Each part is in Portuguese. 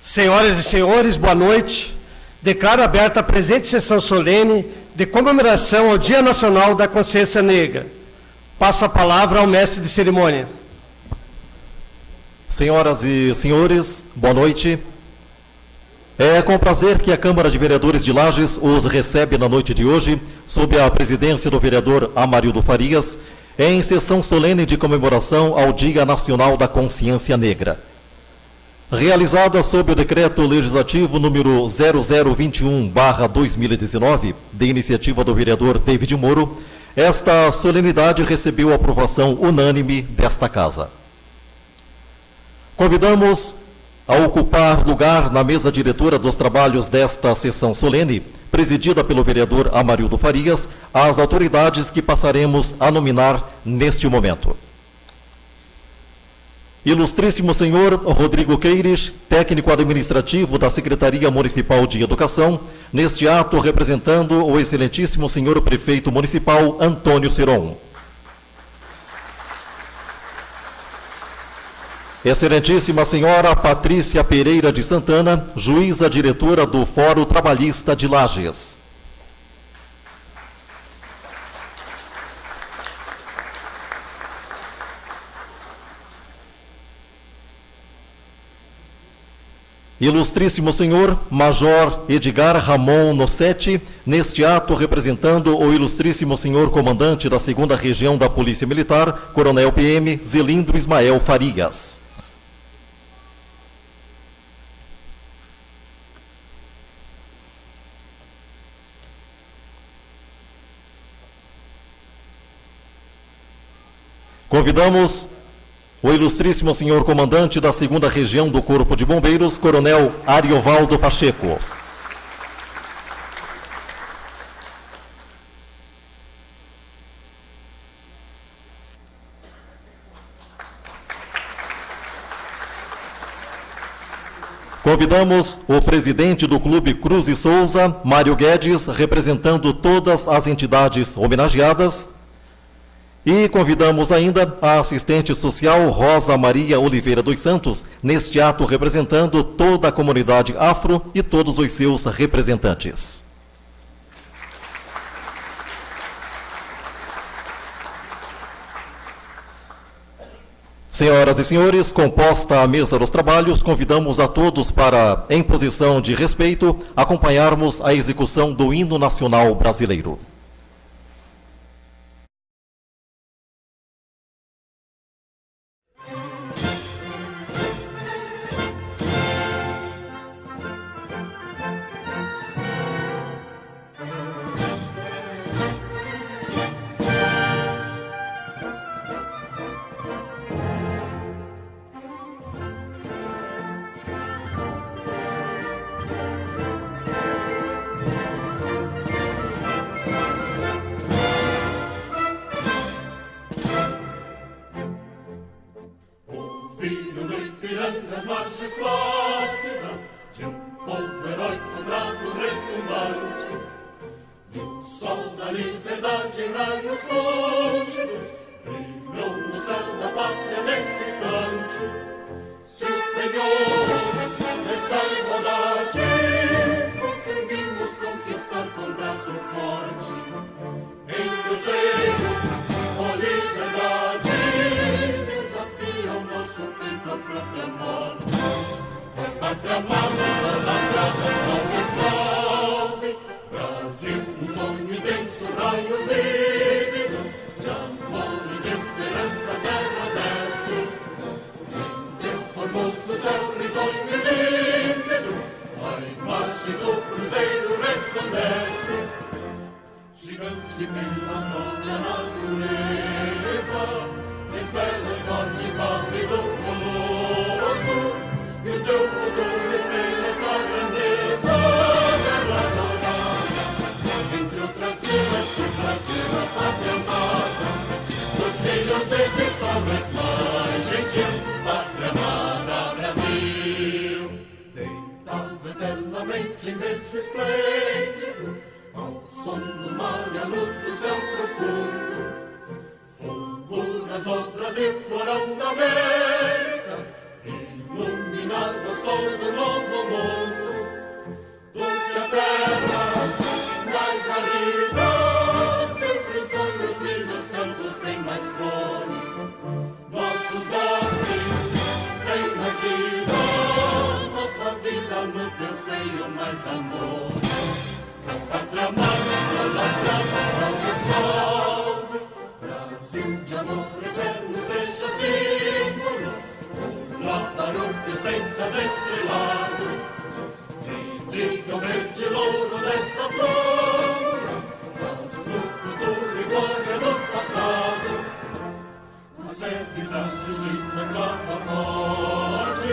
Senhoras e senhores, boa noite. Declaro aberta a presente sessão solene de comemoração ao Dia Nacional da Consciência Negra. Passo a palavra ao mestre de cerimônias. Senhoras e senhores, boa noite. É com prazer que a Câmara de Vereadores de Lages os recebe na noite de hoje, sob a presidência do vereador Amarildo Farias, em sessão solene de comemoração ao Dia Nacional da Consciência Negra. Realizada sob o Decreto Legislativo número 0021/2019, de iniciativa do vereador David Moro, esta solenidade recebeu a aprovação unânime desta Casa. Convidamos a ocupar lugar na mesa diretora dos trabalhos desta sessão solene, presidida pelo vereador Amarildo Farias, as autoridades que passaremos a nominar neste momento. Ilustríssimo senhor Rodrigo Queires, técnico administrativo da Secretaria Municipal de Educação, neste ato representando o excelentíssimo senhor prefeito municipal Antônio Seron. Excelentíssima senhora Patrícia Pereira de Santana, juíza diretora do Fórum Trabalhista de Lages. Ilustríssimo senhor Major Edgar Ramon Nossetti, neste ato representando o ilustríssimo senhor comandante da 2ª Região da Polícia Militar, Coronel PM Zelindro Ismael Farias. Convidamos o ilustríssimo senhor comandante da 2ª Região do Corpo de Bombeiros, Coronel Ariovaldo Pacheco. Convidamos o presidente do Clube Cruz e Souza, Mário Guedes, representando todas as entidades homenageadas. E convidamos ainda a assistente social Rosa Maria Oliveira dos Santos, neste ato representando toda a comunidade afro e todos os seus representantes. Senhoras e senhores, composta a mesa dos trabalhos, convidamos a todos para, em posição de respeito, acompanharmos a execução do Hino Nacional Brasileiro. Nas margens plácidas de povo heróico, bravo, retumbante, e o sol da liberdade em raios lúcidos brilhou no céu da pátria nesse instante. Superior nessa igualdade, conseguimos conquistar com braço forte, em teu seio, ó liberdade, desafia o nosso peito a própria morte. Ó pátria amada, idolatrada, salve, salve, Brasil, um sonho intenso, raio vívido, de amor e de esperança a terra desce, sem teu formoso céu risonho e límpido, a imagem do cruzeiro resplandece, gigante pela própria natureza, desvela sorte pálido colosso, e o teu futuro espelha essa grandeza, terra dourada, entre outras vilas por trazer a pátria amada, dos filhos deste sol mais gentil, pátria amada Brasil. Deitado eternamente em berço esplêndido, ao som do mar e à luz do céu profundo, fulguras o Brasil, florão da América, iluminado ao sol do novo no teu seio mais amor. A pátria amada, idolatrada, salve, salve. Brasil de amor eterno seja símbolo, lá para o teu sentas estrelado. E diga o verde louro desta flor, mas no futuro e glória do passado. Segues a justiça clama forte,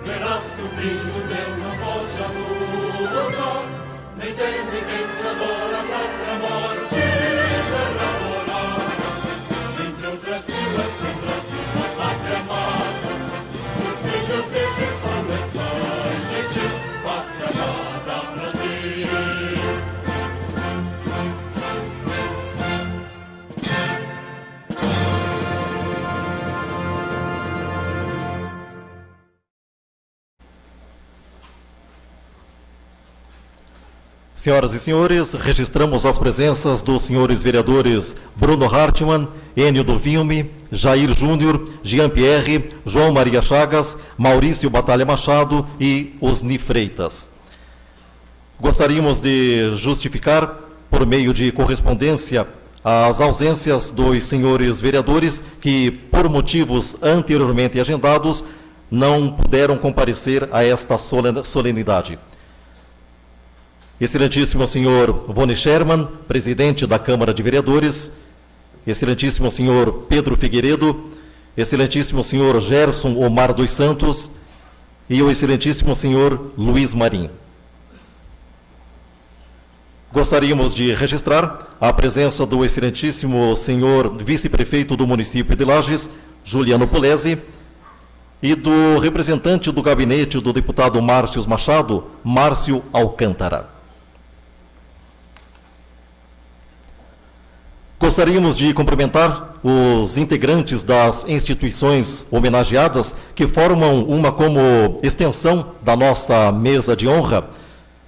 verás que o filho teu não foge à luta, nem teme quem te adora a própria morte. Terra morada, entre outras filas tem Brasil a pátria amada, os filhos deste sol és mais gentil, pátria amada Brasil. Senhoras e senhores, registramos as presenças dos senhores vereadores Bruno Hartmann, Enio do Vilme, Jair Júnior, Jean-Pierre, João Maria Chagas, Maurício Batalha Machado e Osni Freitas. Gostaríamos de justificar, por meio de correspondência, as ausências dos senhores vereadores que, por motivos anteriormente agendados, não puderam comparecer a esta solenidade. Excelentíssimo senhor Vone Sherman, presidente da Câmara de Vereadores, excelentíssimo senhor Pedro Figueiredo, excelentíssimo senhor Gerson Omar dos Santos e o excelentíssimo senhor Luiz Marim. Gostaríamos de registrar a presença do excelentíssimo senhor vice-prefeito do município de Lages, Juliano Polese, e do representante do gabinete do deputado Márcio Machado, Márcio Alcântara. Gostaríamos de cumprimentar os integrantes das instituições homenageadas que formam uma como extensão da nossa mesa de honra.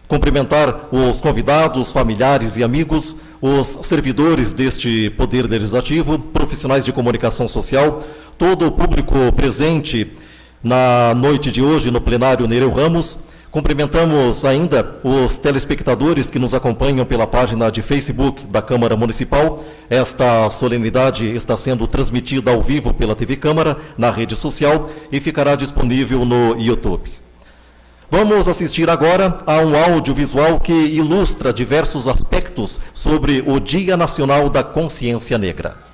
Cumprimentar os convidados, familiares e amigos, os servidores deste Poder Legislativo, profissionais de comunicação social, todo o público presente na noite de hoje no plenário Nereu Ramos. Cumprimentamos ainda os telespectadores que nos acompanham pela página de Facebook da Câmara Municipal. Esta solenidade está sendo transmitida ao vivo pela TV Câmara, na rede social, e ficará disponível no YouTube. Vamos assistir agora a um audiovisual que ilustra diversos aspectos sobre o Dia Nacional da Consciência Negra.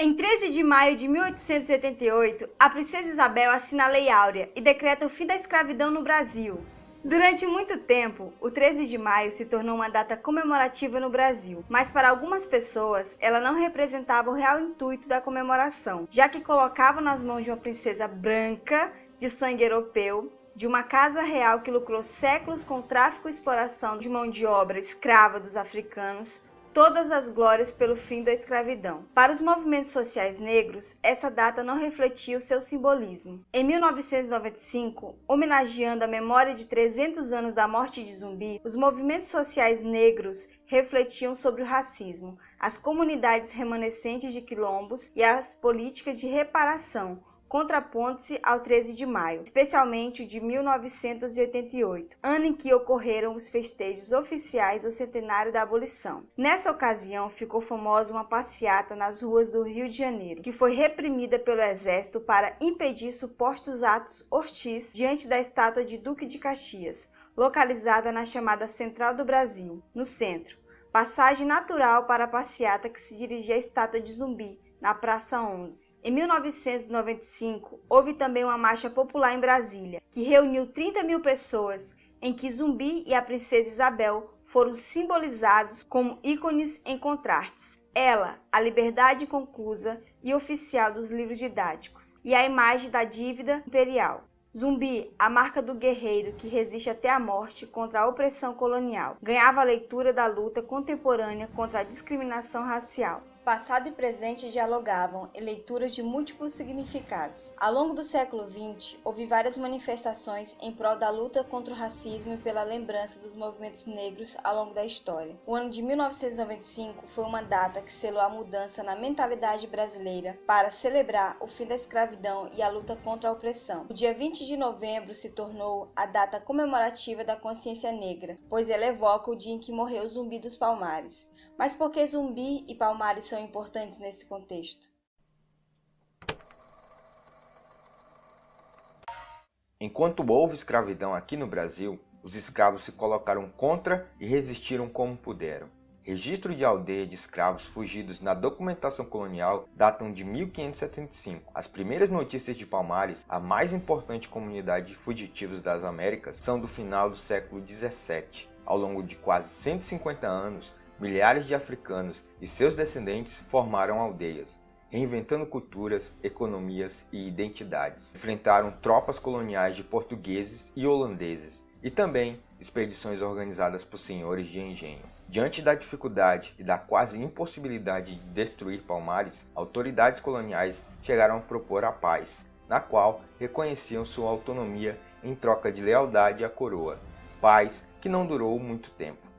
Em 13 de maio de 1888, a princesa Isabel assina a Lei Áurea e decreta o fim da escravidão no Brasil. Durante muito tempo, o 13 de maio se tornou uma data comemorativa no Brasil, mas para algumas pessoas ela não representava o real intuito da comemoração, já que colocava nas mãos de uma princesa branca, de sangue europeu, de uma casa real que lucrou séculos com o tráfico e exploração de mão de obra escrava dos africanos, todas as glórias pelo fim da escravidão. Para os movimentos sociais negros, essa data não refletia o seu simbolismo. Em 1995, homenageando a memória de 300 anos da morte de Zumbi, os movimentos sociais negros refletiam sobre o racismo, as comunidades remanescentes de quilombos e as políticas de reparação, contrapondo-se ao 13 de maio, especialmente o de 1988, ano em que ocorreram os festejos oficiais do centenário da abolição. Nessa ocasião, ficou famosa uma passeata nas ruas do Rio de Janeiro, que foi reprimida pelo Exército para impedir supostos atos hostis diante da estátua de Duque de Caxias, localizada na chamada Central do Brasil, no centro, passagem natural para a passeata que se dirigia à estátua de Zumbi, na Praça 11. Em 1995, houve também uma marcha popular em Brasília, que reuniu 30 mil pessoas, em que Zumbi e a princesa Isabel foram simbolizados como ícones em contrastes. Ela, a liberdade conclusa e oficial dos livros didáticos, e a imagem da dívida imperial. Zumbi, a marca do guerreiro que resiste até a morte contra a opressão colonial, ganhava a leitura da luta contemporânea contra a discriminação racial. Passado e presente dialogavam em leituras de múltiplos significados. Ao longo do século XX, houve várias manifestações em prol da luta contra o racismo e pela lembrança dos movimentos negros ao longo da história. O ano de 1995 foi uma data que selou a mudança na mentalidade brasileira para celebrar o fim da escravidão e a luta contra a opressão. O dia 20 de novembro se tornou a data comemorativa da consciência negra, pois ela evoca o dia em que morreu Zumbi dos Palmares. Mas por que Zumbi e Palmares são importantes nesse contexto? Enquanto houve escravidão aqui no Brasil, os escravos se colocaram contra e resistiram como puderam. Registro de aldeia de escravos fugidos na documentação colonial datam de 1575. As primeiras notícias de Palmares, a mais importante comunidade de fugitivos das Américas, são do final do século XVII. Ao longo de quase 150 anos, milhares de africanos e seus descendentes formaram aldeias, reinventando culturas, economias e identidades. Enfrentaram tropas coloniais de portugueses e holandeses e também expedições organizadas por senhores de engenho. Diante da dificuldade e da quase impossibilidade de destruir Palmares, autoridades coloniais chegaram a propor a paz, na qual reconheciam sua autonomia em troca de lealdade à coroa, paz que não durou muito tempo.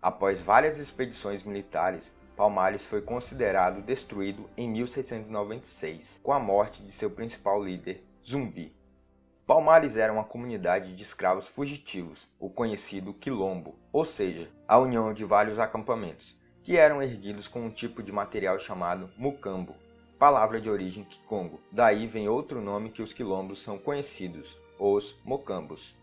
Após várias expedições militares, Palmares foi considerado destruído em 1696, com a morte de seu principal líder, Zumbi. Palmares era uma comunidade de escravos fugitivos, o conhecido quilombo, ou seja, a união de vários acampamentos, que eram erguidos com um tipo de material chamado mucambo, palavra de origem kikongo. Daí vem outro nome que os quilombos são conhecidos, os mocambos.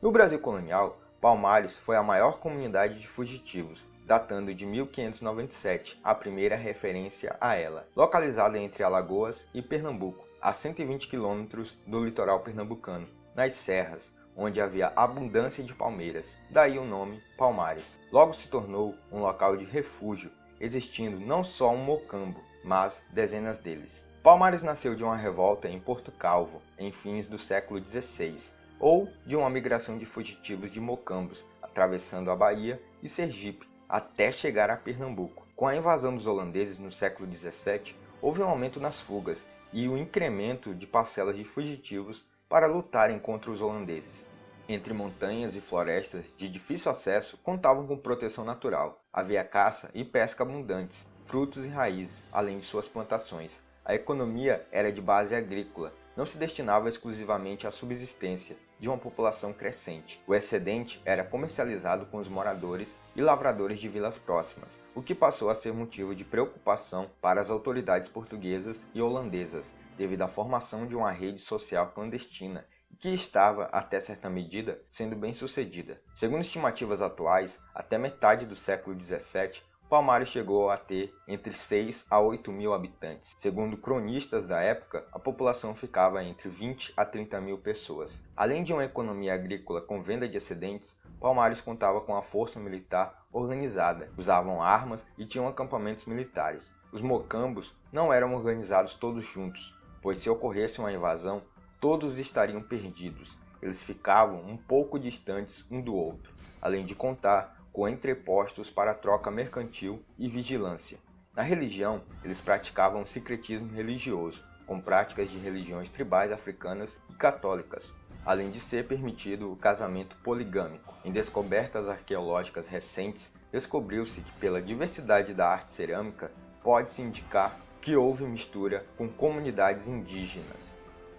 No Brasil colonial, Palmares foi a maior comunidade de fugitivos, datando de 1597, a primeira referência a ela, localizada entre Alagoas e Pernambuco, a 120 quilômetros do litoral pernambucano, nas serras, onde havia abundância de palmeiras, daí o nome Palmares. Logo se tornou um local de refúgio, existindo não só um mocambo, mas dezenas deles. Palmares nasceu de uma revolta em Porto Calvo, em fins do século XVI, ou de uma migração de fugitivos de mocambos, atravessando a Bahia e Sergipe, até chegar a Pernambuco. Com a invasão dos holandeses no século XVII, houve um aumento nas fugas e o incremento de parcelas de fugitivos para lutarem contra os holandeses. Entre montanhas e florestas de difícil acesso contavam com proteção natural. Havia caça e pesca abundantes, frutos e raízes, além de suas plantações. A economia era de base agrícola, não se destinava exclusivamente à subsistência de uma população crescente. O excedente era comercializado com os moradores e lavradores de vilas próximas, o que passou a ser motivo de preocupação para as autoridades portuguesas e holandesas, devido à formação de uma rede social clandestina, que estava, até certa medida, sendo bem sucedida. Segundo estimativas atuais, até metade do século XVII, Palmares chegou a ter entre 6 a 8 mil habitantes. Segundo cronistas da época, a população ficava entre 20 a 30 mil pessoas. Além de uma economia agrícola com venda de excedentes, Palmares contava com a força militar organizada, usavam armas e tinham acampamentos militares. Os mocambos não eram organizados todos juntos, pois se ocorresse uma invasão, todos estariam perdidos. Eles ficavam um pouco distantes um do outro, além de contar com entrepostos para troca mercantil e vigilância. Na religião, eles praticavam o sincretismo religioso, com práticas de religiões tribais africanas e católicas, além de ser permitido o casamento poligâmico. Em descobertas arqueológicas recentes, descobriu-se que pela diversidade da arte cerâmica, pode-se indicar que houve mistura com comunidades indígenas.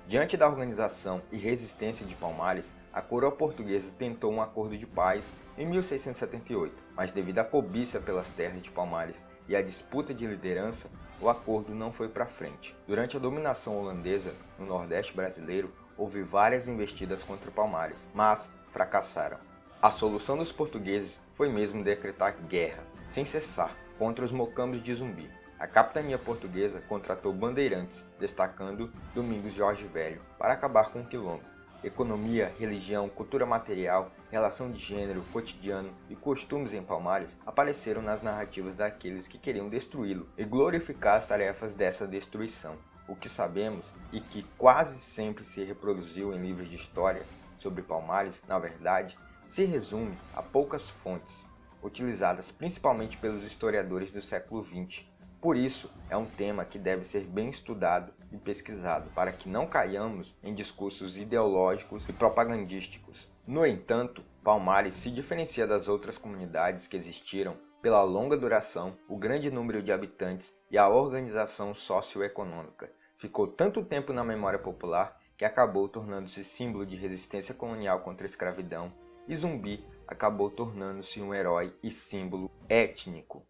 Diante da organização e resistência de Palmares, a coroa portuguesa tentou um acordo de paz em 1678, mas devido à cobiça pelas terras de Palmares e à disputa de liderança, o acordo não foi para frente. Durante a dominação holandesa no Nordeste brasileiro, houve várias investidas contra Palmares, mas fracassaram. A solução dos portugueses foi mesmo decretar guerra, sem cessar, contra os mocambos de Zumbi. A capitania portuguesa contratou bandeirantes, destacando Domingos Jorge Velho, para acabar com o quilombo. Economia, religião, cultura material, relação de gênero, cotidiano e costumes em Palmares apareceram nas narrativas daqueles que queriam destruí-lo e glorificar as tarefas dessa destruição. O que sabemos e que quase sempre se reproduziu em livros de história sobre Palmares, na verdade, se resume a poucas fontes, utilizadas principalmente pelos historiadores do século XX, Por isso, é um tema que deve ser bem estudado e pesquisado, para que não caiamos em discursos ideológicos e propagandísticos. No entanto, Palmares se diferencia das outras comunidades que existiram pela longa duração, o grande número de habitantes e a organização socioeconômica. Ficou tanto tempo na memória popular que acabou tornando-se símbolo de resistência colonial contra a escravidão, e Zumbi acabou tornando-se um herói e símbolo étnico.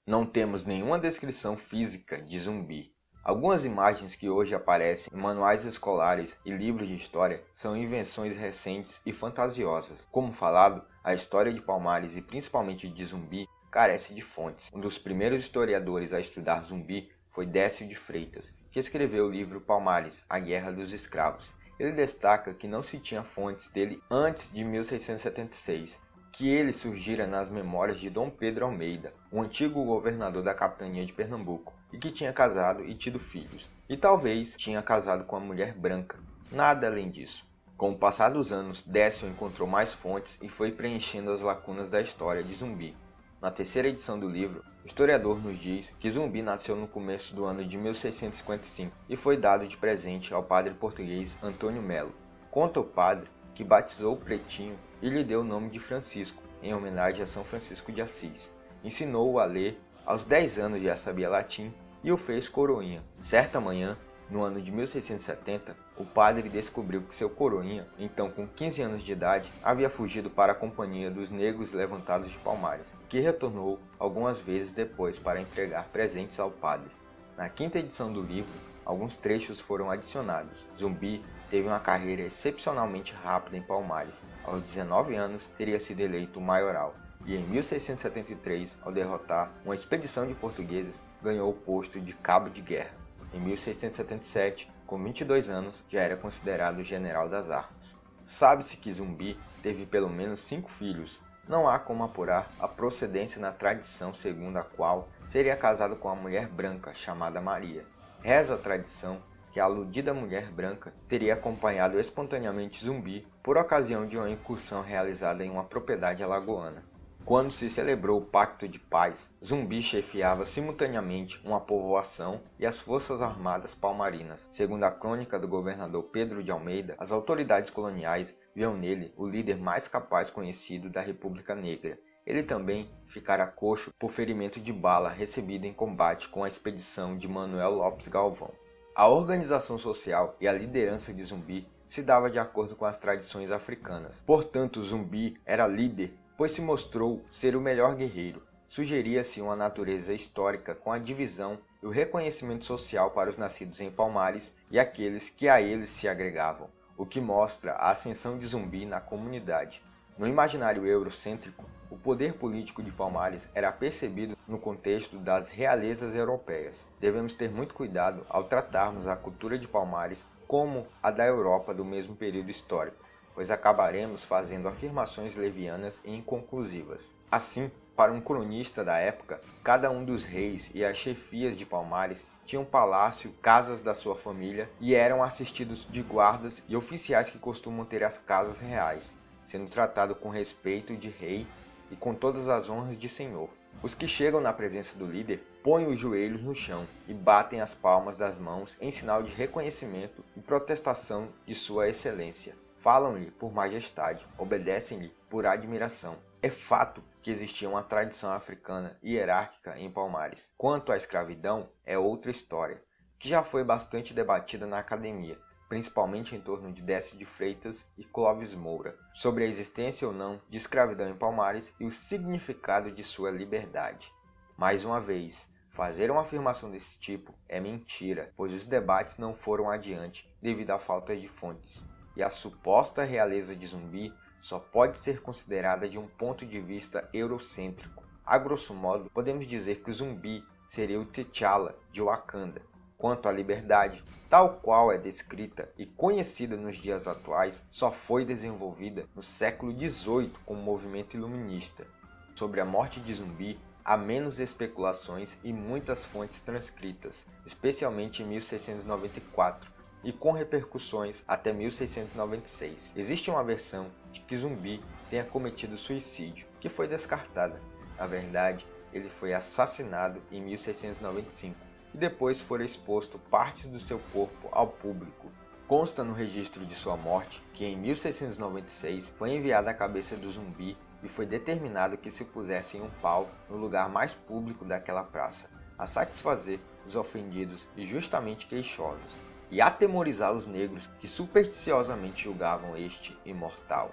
Não temos nenhuma descrição física de Zumbi. Algumas imagens que hoje aparecem em manuais escolares e livros de história são invenções recentes e fantasiosas. Como falado, a história de Palmares e principalmente de Zumbi carece de fontes. Um dos primeiros historiadores a estudar Zumbi foi Décio de Freitas, que escreveu o livro Palmares, A Guerra dos Escravos. Ele destaca que não se tinha fontes dele antes de 1676, que ele surgira nas memórias de Dom Pedro Almeida, o antigo governador da capitania de Pernambuco, e que tinha casado e tido filhos, e talvez tinha casado com uma mulher branca. Nada além disso. Com o passar dos anos, Décio encontrou mais fontes e foi preenchendo as lacunas da história de Zumbi. Na terceira edição do livro, o historiador nos diz que Zumbi nasceu no começo do ano de 1655 e foi dado de presente ao padre português Antônio Melo. Conta o padre que batizou o pretinho e lhe deu o nome de Francisco, em homenagem a São Francisco de Assis. Ensinou-o a ler, aos 10 anos já sabia latim e o fez coroinha. Certa manhã, no ano de 1670, o padre descobriu que seu coroinha, então com 15 anos de idade, havia fugido para a companhia dos negros levantados de Palmares, que retornou algumas vezes depois para entregar presentes ao padre. Na quinta edição do livro, alguns trechos foram adicionados. Zumbi teve uma carreira excepcionalmente rápida em Palmares. Aos 19 anos, teria sido eleito maioral. E em 1673, ao derrotar uma expedição de portugueses, ganhou o posto de cabo de guerra. Em 1677, com 22 anos, já era considerado general das armas. Sabe-se que Zumbi teve pelo menos 5 filhos. Não há como apurar a procedência na tradição segundo a qual seria casado com uma mulher branca chamada Maria. Reza a tradição que a aludida mulher branca teria acompanhado espontaneamente Zumbi por ocasião de uma incursão realizada em uma propriedade alagoana. Quando se celebrou o Pacto de Paz, Zumbi chefiava simultaneamente uma povoação e as forças armadas palmarinas. Segundo a crônica do governador Pedro de Almeida, as autoridades coloniais viam nele o líder mais capaz conhecido da República Negra. Ele também ficara coxo por ferimento de bala recebido em combate com a expedição de Manuel Lopes Galvão. A organização social e a liderança de Zumbi se dava de acordo com as tradições africanas. Portanto, Zumbi era líder, pois se mostrou ser o melhor guerreiro. Sugeria-se uma natureza histórica com a divisão e o reconhecimento social para os nascidos em Palmares e aqueles que a eles se agregavam, o que mostra a ascensão de Zumbi na comunidade. No imaginário eurocêntrico, o poder político de Palmares era percebido no contexto das realezas europeias. Devemos ter muito cuidado ao tratarmos a cultura de Palmares como a da Europa do mesmo período histórico, pois acabaremos fazendo afirmações levianas e inconclusivas. Assim, para um cronista da época, cada um dos reis e as chefias de Palmares tinham palácio, casas da sua família e eram assistidos de guardas e oficiais que costumam ter as casas reais, sendo tratado com respeito de rei e com todas as honras de senhor. Os que chegam na presença do líder põem os joelhos no chão e batem as palmas das mãos em sinal de reconhecimento e protestação de sua excelência. Falam-lhe por majestade, obedecem-lhe por admiração. É fato que existia uma tradição africana hierárquica em Palmares. Quanto à escravidão, é outra história, que já foi bastante debatida na academia, principalmente em torno de Décio de Freitas e Clóvis Moura, sobre a existência ou não de escravidão em Palmares e o significado de sua liberdade. Mais uma vez, fazer uma afirmação desse tipo é mentira, pois os debates não foram adiante devido à falta de fontes. E a suposta realeza de Zumbi só pode ser considerada de um ponto de vista eurocêntrico. A grosso modo, podemos dizer que o Zumbi seria o T'Challa de Wakanda. Quanto à liberdade, tal qual é descrita e conhecida nos dias atuais, só foi desenvolvida no século XVIII com o movimento iluminista. Sobre a morte de Zumbi, há menos especulações e muitas fontes transcritas, especialmente em 1694. E com repercussões até 1696. Existe uma versão de que Zumbi tenha cometido suicídio, que foi descartada. Na verdade, ele foi assassinado em 1695 e depois foram expostos partes do seu corpo ao público. Consta no registro de sua morte que em 1696 foi enviada a cabeça do zumbi e foi determinado que se pusesse em um pau no lugar mais público daquela praça, a satisfazer os ofendidos e justamente queixosos, e atemorizar os negros que supersticiosamente julgavam este imortal.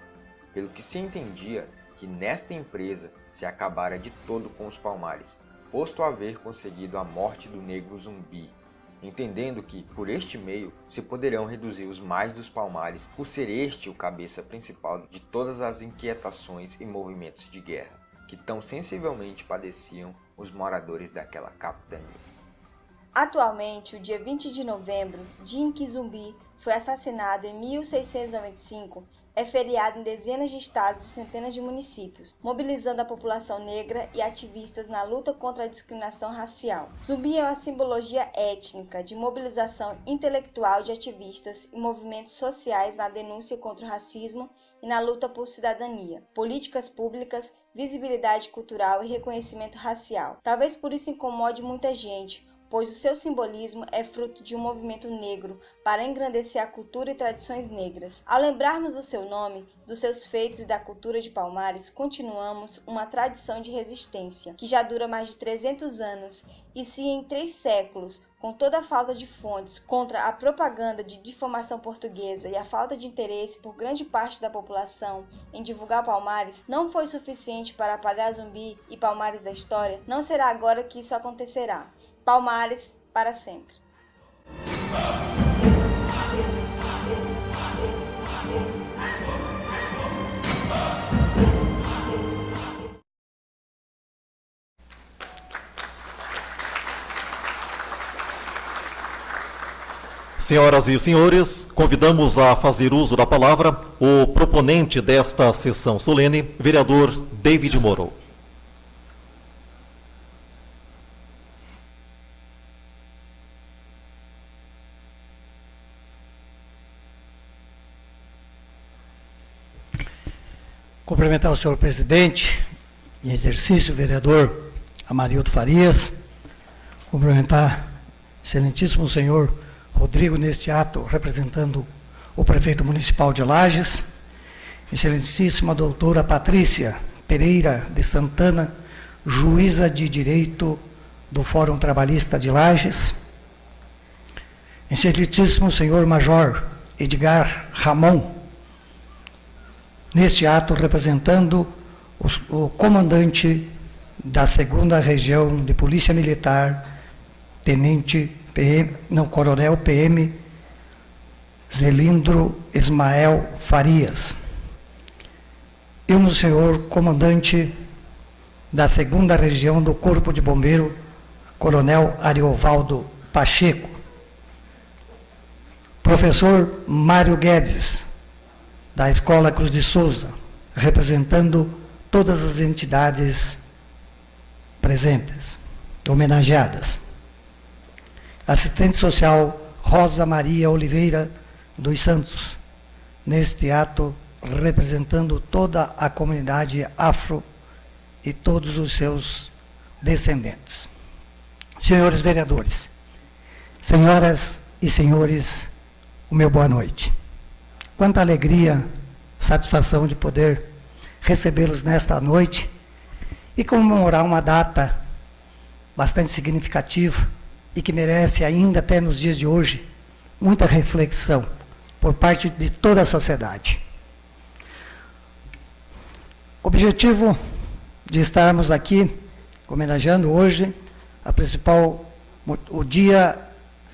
Pelo que se entendia que nesta empresa se acabara de todo com os Palmares, posto haver conseguido a morte do negro zumbi, entendendo que, por este meio, se poderão reduzir os mais dos Palmares, por ser este o cabeça principal de todas as inquietações e movimentos de guerra, que tão sensivelmente padeciam os moradores daquela capitania. Atualmente, o dia 20 de novembro, dia em que Zumbi foi assassinado em 1695, é feriado em dezenas de estados e centenas de municípios, mobilizando a população negra e ativistas na luta contra a discriminação racial. Zumbi é uma simbologia étnica de mobilização intelectual de ativistas e movimentos sociais na denúncia contra o racismo e na luta por cidadania, políticas públicas, visibilidade cultural e reconhecimento racial. Talvez por isso incomode muita gente, pois o seu simbolismo é fruto de um movimento negro para engrandecer a cultura e tradições negras. Ao lembrarmos do seu nome, dos seus feitos e da cultura de Palmares, continuamos uma tradição de resistência, que já dura mais de 300 anos, e se em 3 séculos, com toda a falta de fontes contra a propaganda de difamação portuguesa e a falta de interesse por grande parte da população em divulgar Palmares, não foi suficiente para apagar Zumbi e Palmares da história, não será agora que isso acontecerá. Palmares para sempre. Senhoras e senhores, convidamos a fazer uso da palavra o proponente desta sessão solene, vereador David Moro. Cumprimentar o senhor presidente, em exercício, o vereador Amarildo Farias. Cumprimentar o excelentíssimo senhor Rodrigo neste ato, representando o prefeito municipal de Lages. Excelentíssima doutora Patrícia Pereira de Santana, juíza de direito do Fórum Trabalhista de Lages. Excelentíssimo senhor Major Edgar Ramon, neste ato representando o comandante da 2ª Região de Polícia Militar, Coronel PM Zelindro Ismael Farias. E o senhor comandante da 2ª Região do Corpo de Bombeiro, Coronel Ariovaldo Pacheco. Professor Mário Guedes, da Escola Cruz de Souza, representando todas as entidades presentes, homenageadas. Assistente social Rosa Maria Oliveira dos Santos, neste ato representando toda a comunidade afro e todos os seus descendentes. Senhores vereadores, senhoras e senhores, o meu boa noite. Quanta alegria, satisfação de poder recebê-los nesta noite e comemorar uma data bastante significativa e que merece ainda até nos dias de hoje muita reflexão por parte de toda a sociedade. O objetivo de estarmos aqui homenageando hoje o Dia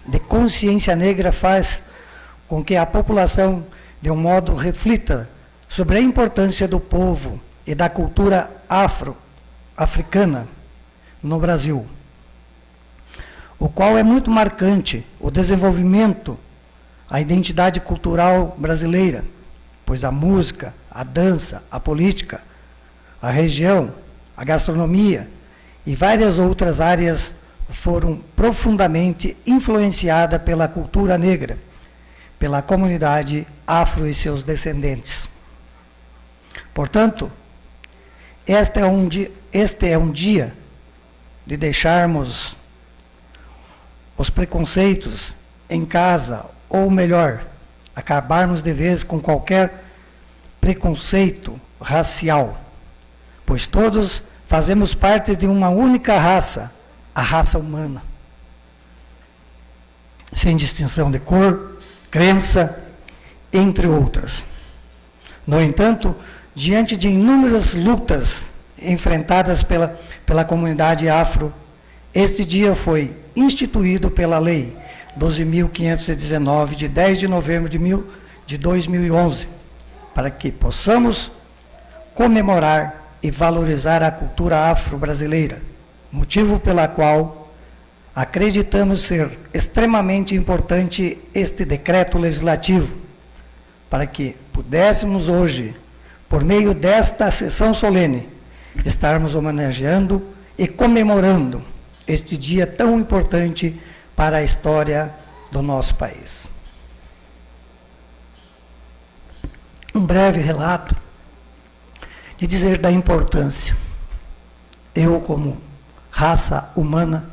de Consciência Negra faz com que a população de um modo reflita sobre a importância do povo e da cultura africana no Brasil, o qual é muito marcante o desenvolvimento, a identidade cultural brasileira, pois a música, a dança, a política, a região, a gastronomia e várias outras áreas foram profundamente influenciadas pela cultura negra, pela comunidade afro e seus descendentes. Portanto, este é um dia de deixarmos os preconceitos em casa, ou melhor, acabarmos de vez com qualquer preconceito racial, pois todos fazemos parte de uma única raça, a raça humana, sem distinção de cor, crença, entre outras. No entanto, diante de inúmeras lutas enfrentadas pela comunidade afro, este dia foi instituído pela Lei 12.519, de 10 de novembro de 2011, para que possamos comemorar e valorizar a cultura afro-brasileira, motivo pela qual acreditamos ser extremamente importante este decreto legislativo, para que pudéssemos hoje, por meio desta sessão solene, estarmos homenageando e comemorando este dia tão importante para a história do nosso país. Um breve relato de dizer da importância. Eu, como raça humana,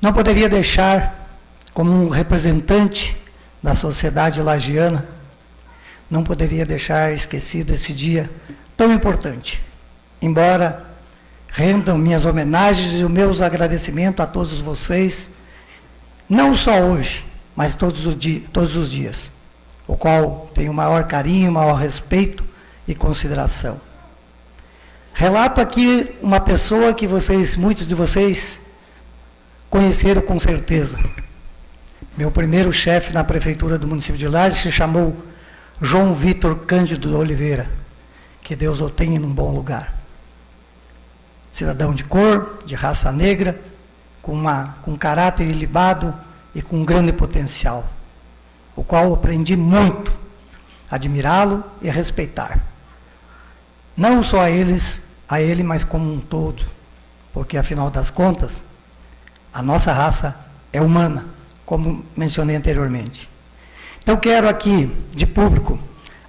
não poderia deixar, como um representante da sociedade lagiana, não poderia deixar esquecido esse dia tão importante. Embora rendam minhas homenagens e os meus agradecimentos a todos vocês, não só hoje, mas todos os dias, o qual tenho maior carinho, maior respeito e consideração. Relato aqui uma pessoa que muitos de vocês, conheceram com certeza. Meu primeiro chefe na prefeitura do município de Lages se chamou João Vitor Cândido de Oliveira, que Deus o tenha num bom lugar. Cidadão de cor, de raça negra, com caráter ilibado e com um grande potencial, o qual aprendi muito a admirá-lo e a respeitar. Não só a ele, mas como um todo, porque afinal das contas, a nossa raça é humana, como mencionei anteriormente. Então quero aqui, de público,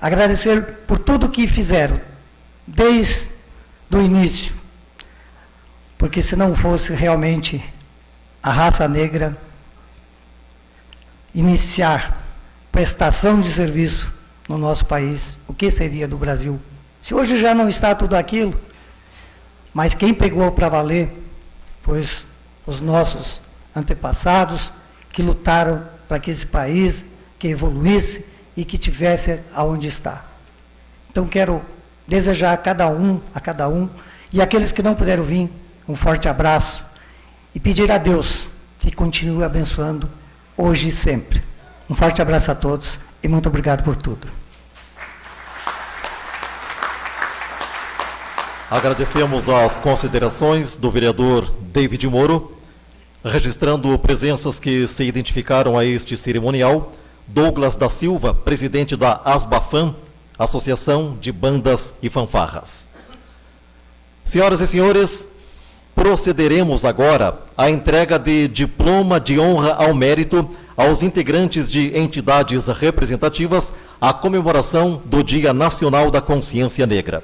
agradecer por tudo que fizeram, desde o início, porque se não fosse realmente a raça negra iniciar prestação de serviço no nosso país, o que seria do Brasil? Se hoje já não está tudo aquilo, mas quem pegou para valer foi os nossos antepassados, que lutaram para que esse país que evoluísse e que tivesse aonde está. Então quero desejar a cada um, e aqueles que não puderam vir, um forte abraço, e pedir a Deus que continue abençoando hoje e sempre. Um forte abraço a todos e muito obrigado por tudo. Agradecemos as considerações do vereador David Moro, registrando presenças que se identificaram a este cerimonial. Douglas da Silva, presidente da ASBAFAM, Associação de Bandas e Fanfarras. Senhoras e senhores, procederemos agora à entrega de diploma de honra ao mérito aos integrantes de entidades representativas à comemoração do Dia Nacional da Consciência Negra.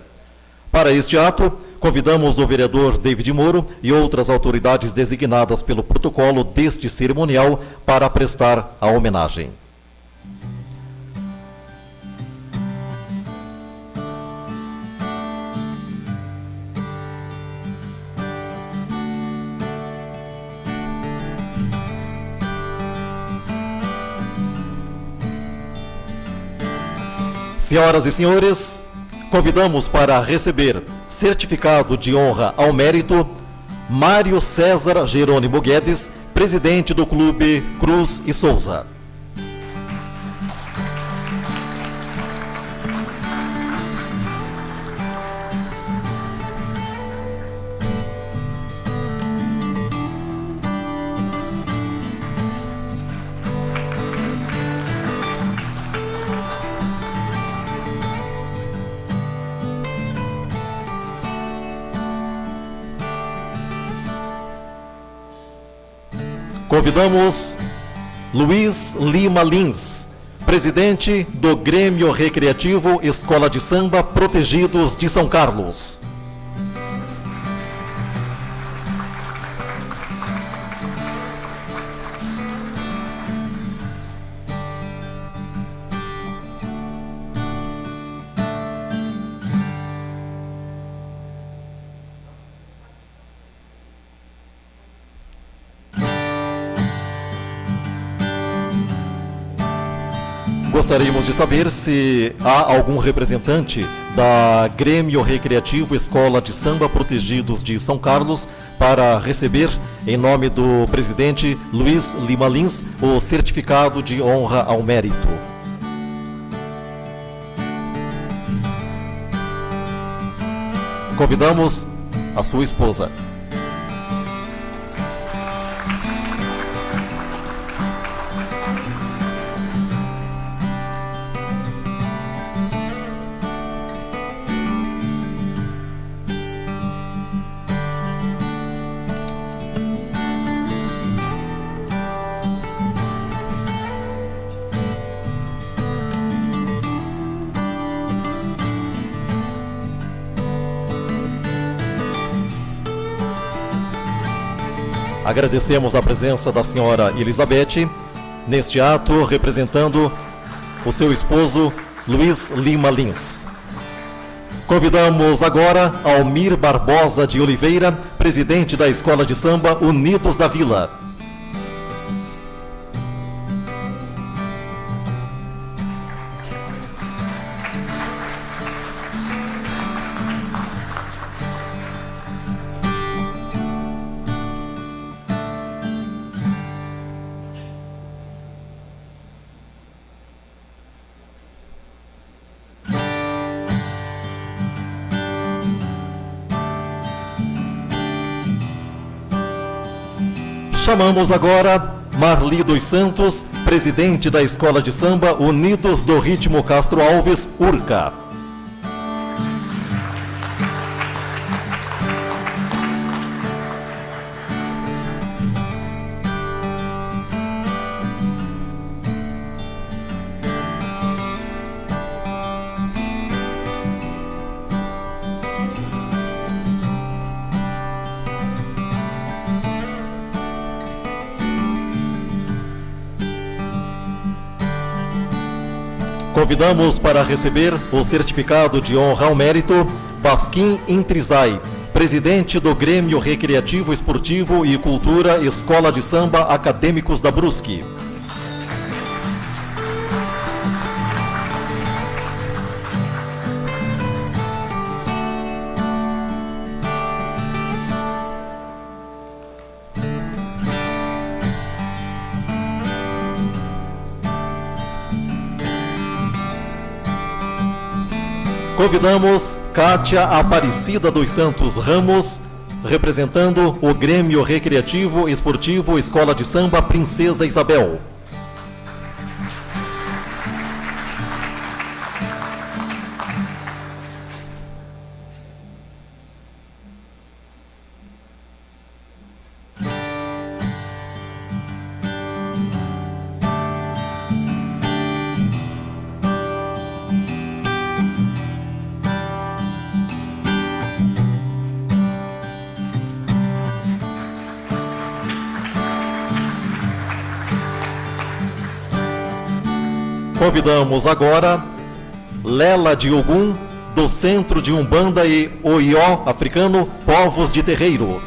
Para este ato, convidamos o vereador David Moro e outras autoridades designadas pelo protocolo deste cerimonial para prestar a homenagem. Senhoras e senhores, convidamos para receber certificado de honra ao mérito Mário César Jerônimo Guedes, presidente do Clube Cruz e Souza. Convidamos Luiz Lima Lins, presidente do Grêmio Recreativo Escola de Samba Protegidos de São Carlos. Gostaríamos de saber se há algum representante da Grêmio Recreativo Escola de Samba Protegidos de São Carlos para receber, em nome do presidente Luiz Lima Lins, o certificado de honra ao mérito. Convidamos a sua esposa. Agradecemos a presença da senhora Elizabeth neste ato, representando o seu esposo Luiz Lima Lins. Convidamos agora Almir Barbosa de Oliveira, presidente da Escola de Samba Unidos da Vila. Chamamos agora Marli dos Santos, presidente da Escola de Samba Unidos do Ritmo Castro Alves, URCA. Convidamos para receber o certificado de honra ao mérito Pasquim Intrizai, presidente do Grêmio Recreativo Esportivo e Cultura Escola de Samba Acadêmicos da Brusque. Convidamos Kátia Aparecida dos Santos Ramos, representando o Grêmio Recreativo Esportivo Escola de Samba Princesa Isabel. Convidamos agora Lela de Ogum, do Centro de Umbanda e Oió Africano, Povos de Terreiro.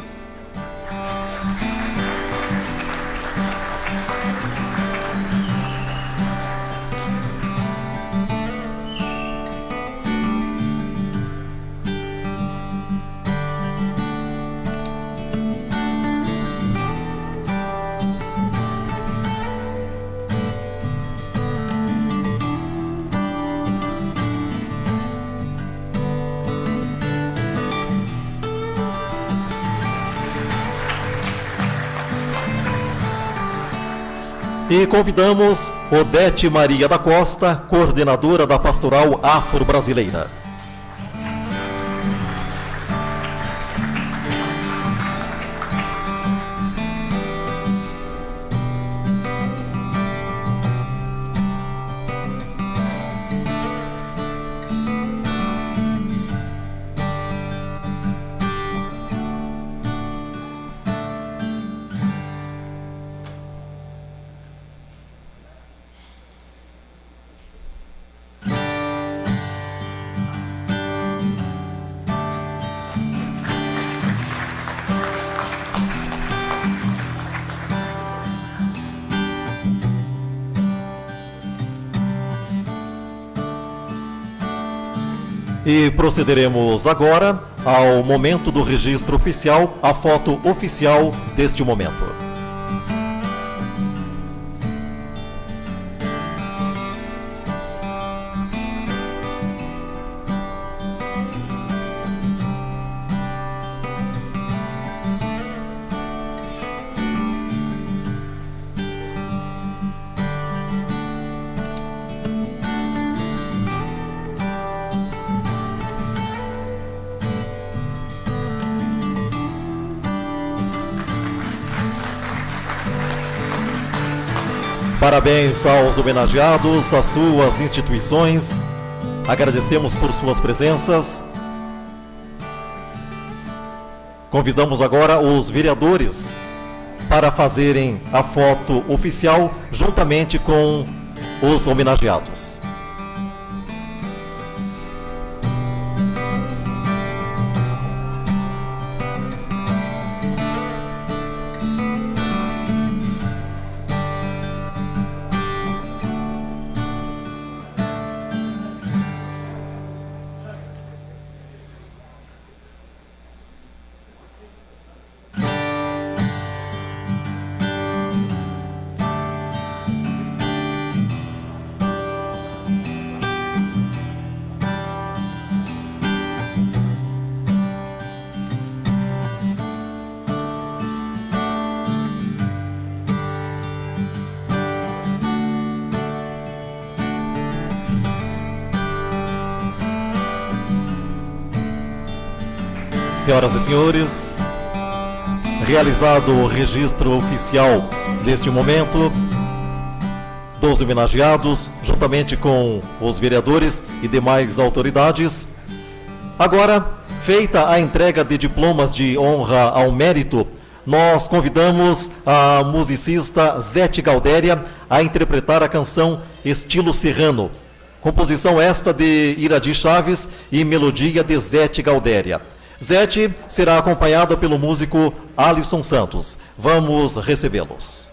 E convidamos Odete Maria da Costa, coordenadora da Pastoral Afro-Brasileira. E procederemos agora ao momento do registro oficial, a foto oficial deste momento. Parabéns aos homenageados, às suas instituições. Agradecemos por suas presenças. Convidamos agora os vereadores para fazerem a foto oficial juntamente com os homenageados. Senhoras e senhores, realizado o registro oficial deste momento dos homenageados, juntamente com os vereadores e demais autoridades. Agora, feita a entrega de diplomas de honra ao mérito, nós convidamos a musicista Zete Galdéria a interpretar a canção Estilo Serrano, composição esta de Iradi Chaves e melodia de Zete Galdéria. Zete será acompanhada pelo músico Alisson Santos. Vamos recebê-los.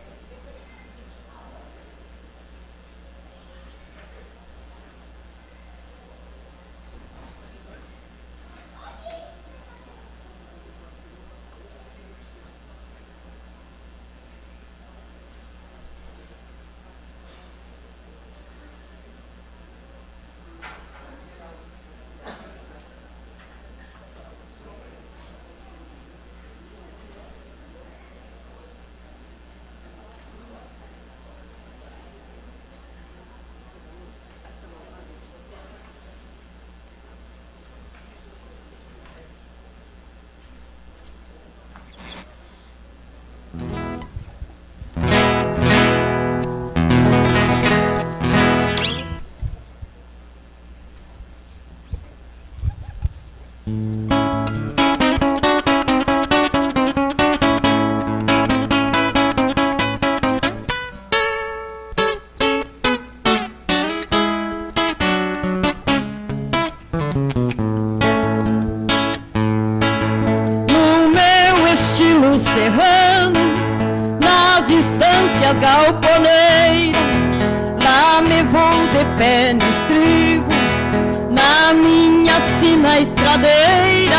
Galponeiras, lá me vou de pé no estribo, na minha sina estradeira,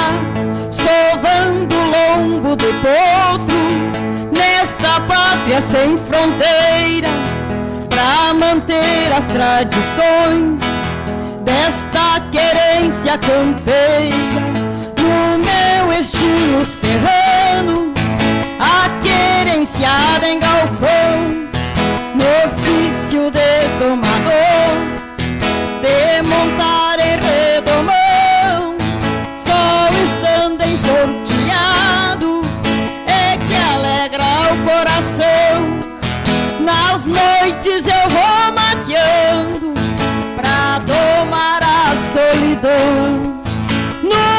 sovando lombo de potro, nesta pátria sem fronteira, pra manter as tradições desta querência campeira, no meu estilo serrano, a querenciada em galpão, no ofício de domador, de montar em redomão, só estando enforqueado é que alegra o coração. Nas noites eu vou mateando pra domar a solidão. No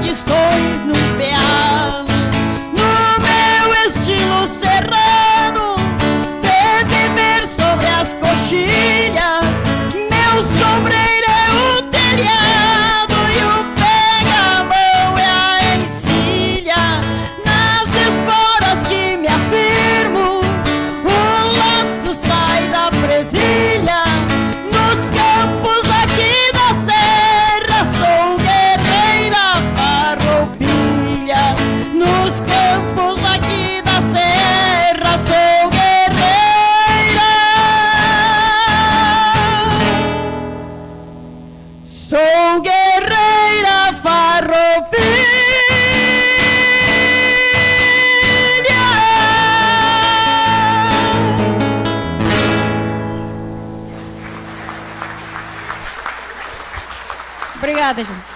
tradições num peão. No meu estilo serrano, de viver sobre as coxilhas, meu sombreiro é o telhado e o pega-mão é a encilha. Nas esporas que me afirmo, o laço sai da presilha. Nos campos aqui da serra, sou guerreira farroupilha. Nos campos aqui da serra, sou guerreira. Sou guerreira farroupilha. Obrigada, gente.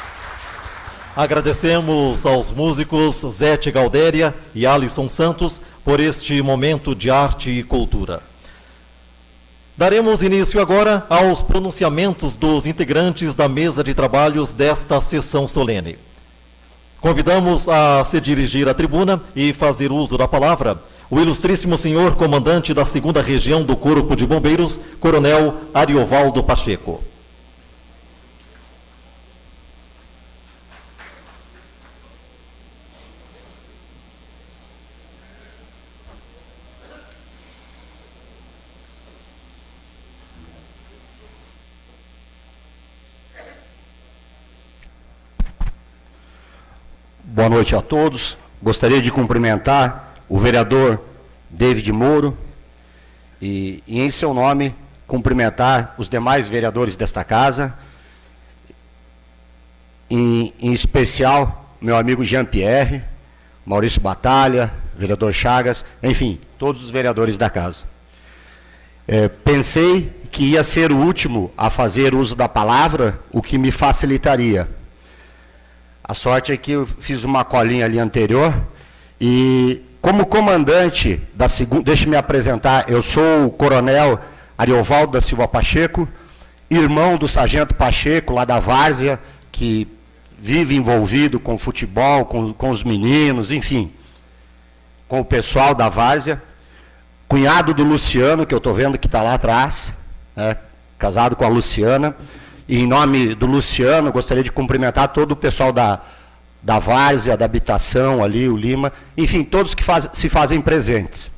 Agradecemos aos músicos Zete Galdéria e Alisson Santos por este momento de arte e cultura. Daremos início agora aos pronunciamentos dos integrantes da mesa de trabalhos desta sessão solene. Convidamos a se dirigir à tribuna e fazer uso da palavra o ilustríssimo senhor comandante da 2ª Região do Corpo de Bombeiros, Coronel Ariovaldo Pacheco. Boa noite a todos. Gostaria de cumprimentar o vereador David Moro e em seu nome, cumprimentar os demais vereadores desta casa, em especial meu amigo Jean-Pierre, Maurício Batalha, vereador Chagas, enfim, todos os vereadores da casa. Pensei que ia ser o último a fazer uso da palavra, o que me facilitaria. A sorte é que eu fiz uma colinha ali anterior e, como comandante da segunda, deixe-me apresentar, eu sou o Coronel Ariovaldo da Silva Pacheco, irmão do Sargento Pacheco, lá da Várzea, que vive envolvido com futebol, com os meninos, enfim, com o pessoal da Várzea, cunhado do Luciano, que eu estou vendo que está lá atrás, né, casado com a Luciana. E em nome do Luciano, gostaria de cumprimentar todo o pessoal da Várzea, da habitação ali, o Lima, enfim, todos que se fazem presentes.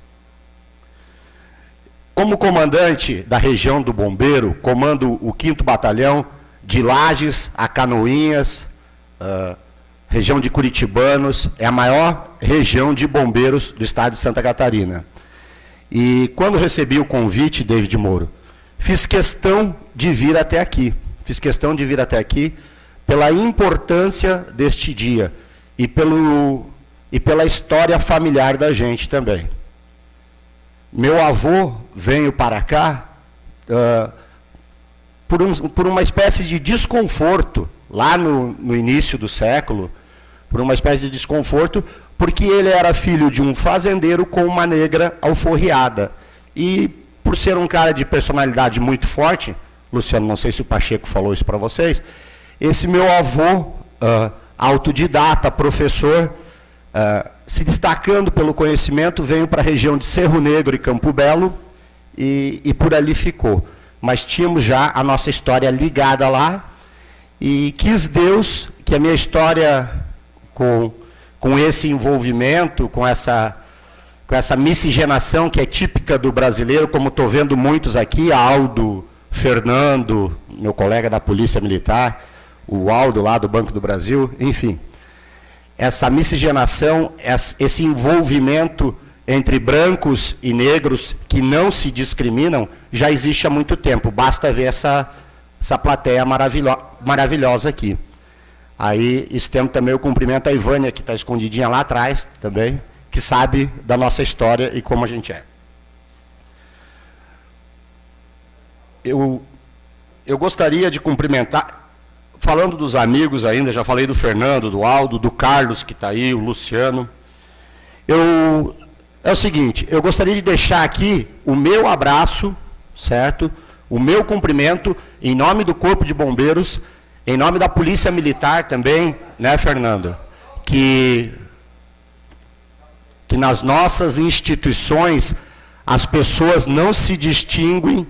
Como comandante da região do Bombeiro, comando o 5º Batalhão de Lages a Canoinhas, região de Curitibanos, é a maior região de bombeiros do estado de Santa Catarina. E quando recebi o convite, David Moro, fiz questão de vir até aqui. Fiz questão de vir até aqui pela importância deste dia e pela história familiar da gente também. Meu avô veio para cá por uma espécie de desconforto, lá no início do século, por uma espécie de desconforto, porque ele era filho de um fazendeiro com uma negra alforriada. E por ser um cara de personalidade muito forte, Luciano, não sei se o Pacheco falou isso para vocês, esse meu avô, autodidata, professor, se destacando pelo conhecimento, veio para a região de Cerro Negro e Campo Belo e por ali ficou. Mas tínhamos já a nossa história ligada lá e quis Deus que a minha história com esse envolvimento, com essa miscigenação que é típica do brasileiro, como estou vendo muitos aqui, Aldo, Fernando, meu colega da Polícia Militar, o Aldo lá do Banco do Brasil, enfim. Essa miscigenação, esse envolvimento entre brancos e negros que não se discriminam, já existe há muito tempo. Basta ver essa plateia maravilhosa aqui. Aí estendo também o cumprimento à Ivânia, que está escondidinha lá atrás também, que sabe da nossa história e como a gente é. Eu gostaria de cumprimentar, falando dos amigos ainda, já falei do Fernando, do Aldo, do Carlos, que está aí, o Luciano. É o seguinte, eu gostaria de deixar aqui o meu abraço, certo? O meu cumprimento, em nome do Corpo de Bombeiros, em nome da Polícia Militar também, né, Fernando, que nas nossas instituições as pessoas não se distinguem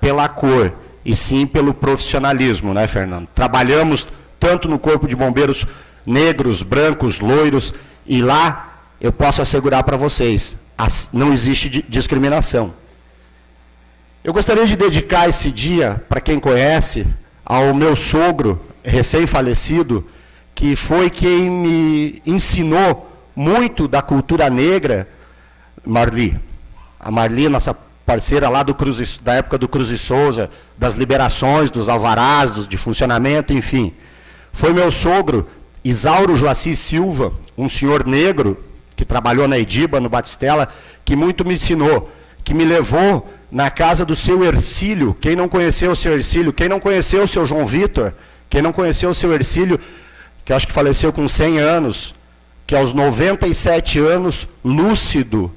pela cor, e sim pelo profissionalismo, né, Fernando? Trabalhamos tanto no Corpo de Bombeiros negros, brancos, loiros, e lá eu posso assegurar para vocês, não existe discriminação. Eu gostaria de dedicar esse dia, para quem conhece, ao meu sogro, recém-falecido, que foi quem me ensinou muito da cultura negra, Marli. A Marli, nossa parceira lá da época do Cruz e Souza, das liberações, dos alvarás, de funcionamento, enfim. Foi meu sogro, Isauro Joaci Silva, um senhor negro, que trabalhou na Ediba, no Batistella, que muito me ensinou, que me levou na casa do seu Ercílio. Quem não conheceu o seu Ercílio, quem não conheceu o seu João Vitor, quem não conheceu o seu Ercílio, que acho que faleceu com 100 anos, que aos 97 anos, lúcido,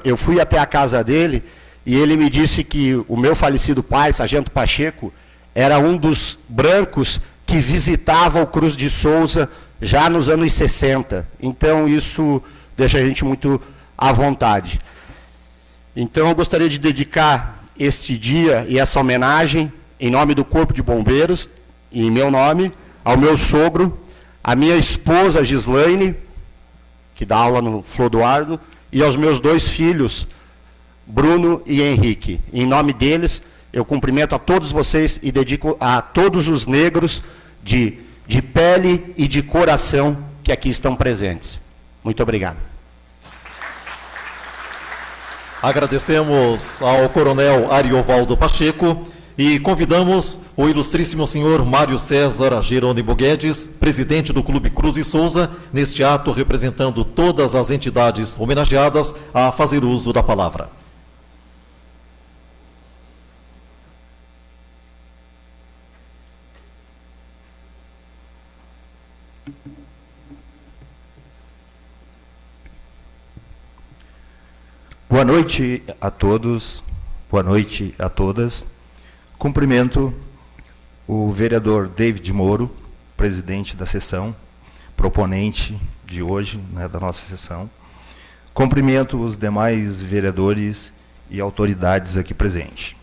eu fui até a casa dele e ele me disse que o meu falecido pai, Sargento Pacheco, era um dos brancos que visitava o Cruz de Souza já nos anos 60. Então isso deixa a gente muito à vontade. Então eu gostaria de dedicar este dia e essa homenagem, em nome do Corpo de Bombeiros, e em meu nome, ao meu sogro, à minha esposa Gislaine, que dá aula no Flodoardo, e aos meus 2 filhos, Bruno e Henrique. Em nome deles, eu cumprimento a todos vocês e dedico a todos os negros de pele e de coração que aqui estão presentes. Muito obrigado. Agradecemos ao Coronel Ariovaldo Pacheco e convidamos o ilustríssimo senhor Mário César Jerônimo Guedes, presidente do Clube Cruz e Souza, neste ato representando todas as entidades homenageadas, a fazer uso da palavra. Boa noite a todos, boa noite a todas. Cumprimento o vereador David Moro, presidente da sessão, proponente de hoje, né, da nossa sessão. Cumprimento os demais vereadores e autoridades aqui presentes.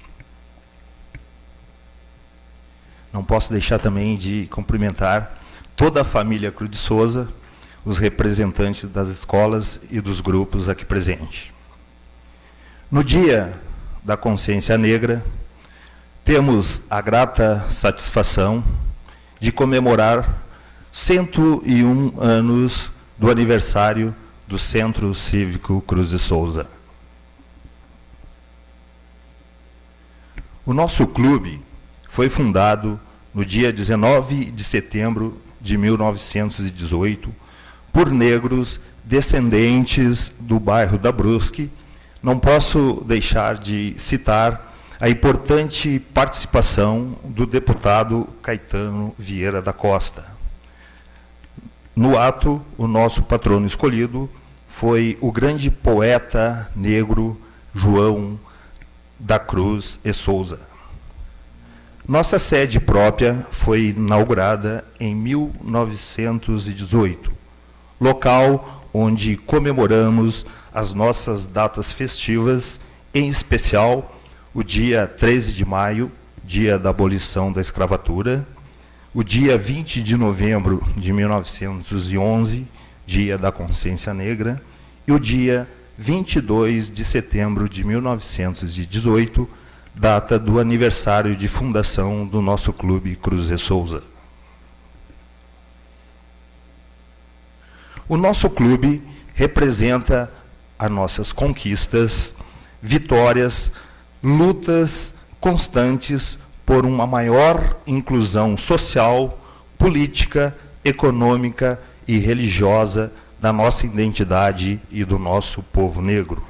Não posso deixar também de cumprimentar toda a família Cruz de Souza, os representantes das escolas e dos grupos aqui presentes. No Dia da Consciência Negra, temos a grata satisfação de comemorar 101 anos do aniversário do Centro Cívico Cruz de Souza. O nosso clube foi fundado no dia 19 de setembro de 1918 por negros descendentes do bairro da Brusque. Não posso deixar de citar a importante participação do deputado Caetano Vieira da Costa. No ato, o nosso patrono escolhido foi o grande poeta negro João da Cruz e Souza. Nossa sede própria foi inaugurada em 1918, local onde comemoramos as nossas datas festivas, em especial o dia 13 de maio, dia da abolição da escravatura, o dia 20 de novembro de 1911, dia da consciência negra, e o dia 22 de setembro de 1918, data do aniversário de fundação do nosso clube Cruz e Souza. O nosso clube representa as nossas conquistas, vitórias, lutas constantes por uma maior inclusão social, política, econômica e religiosa da nossa identidade e do nosso povo negro.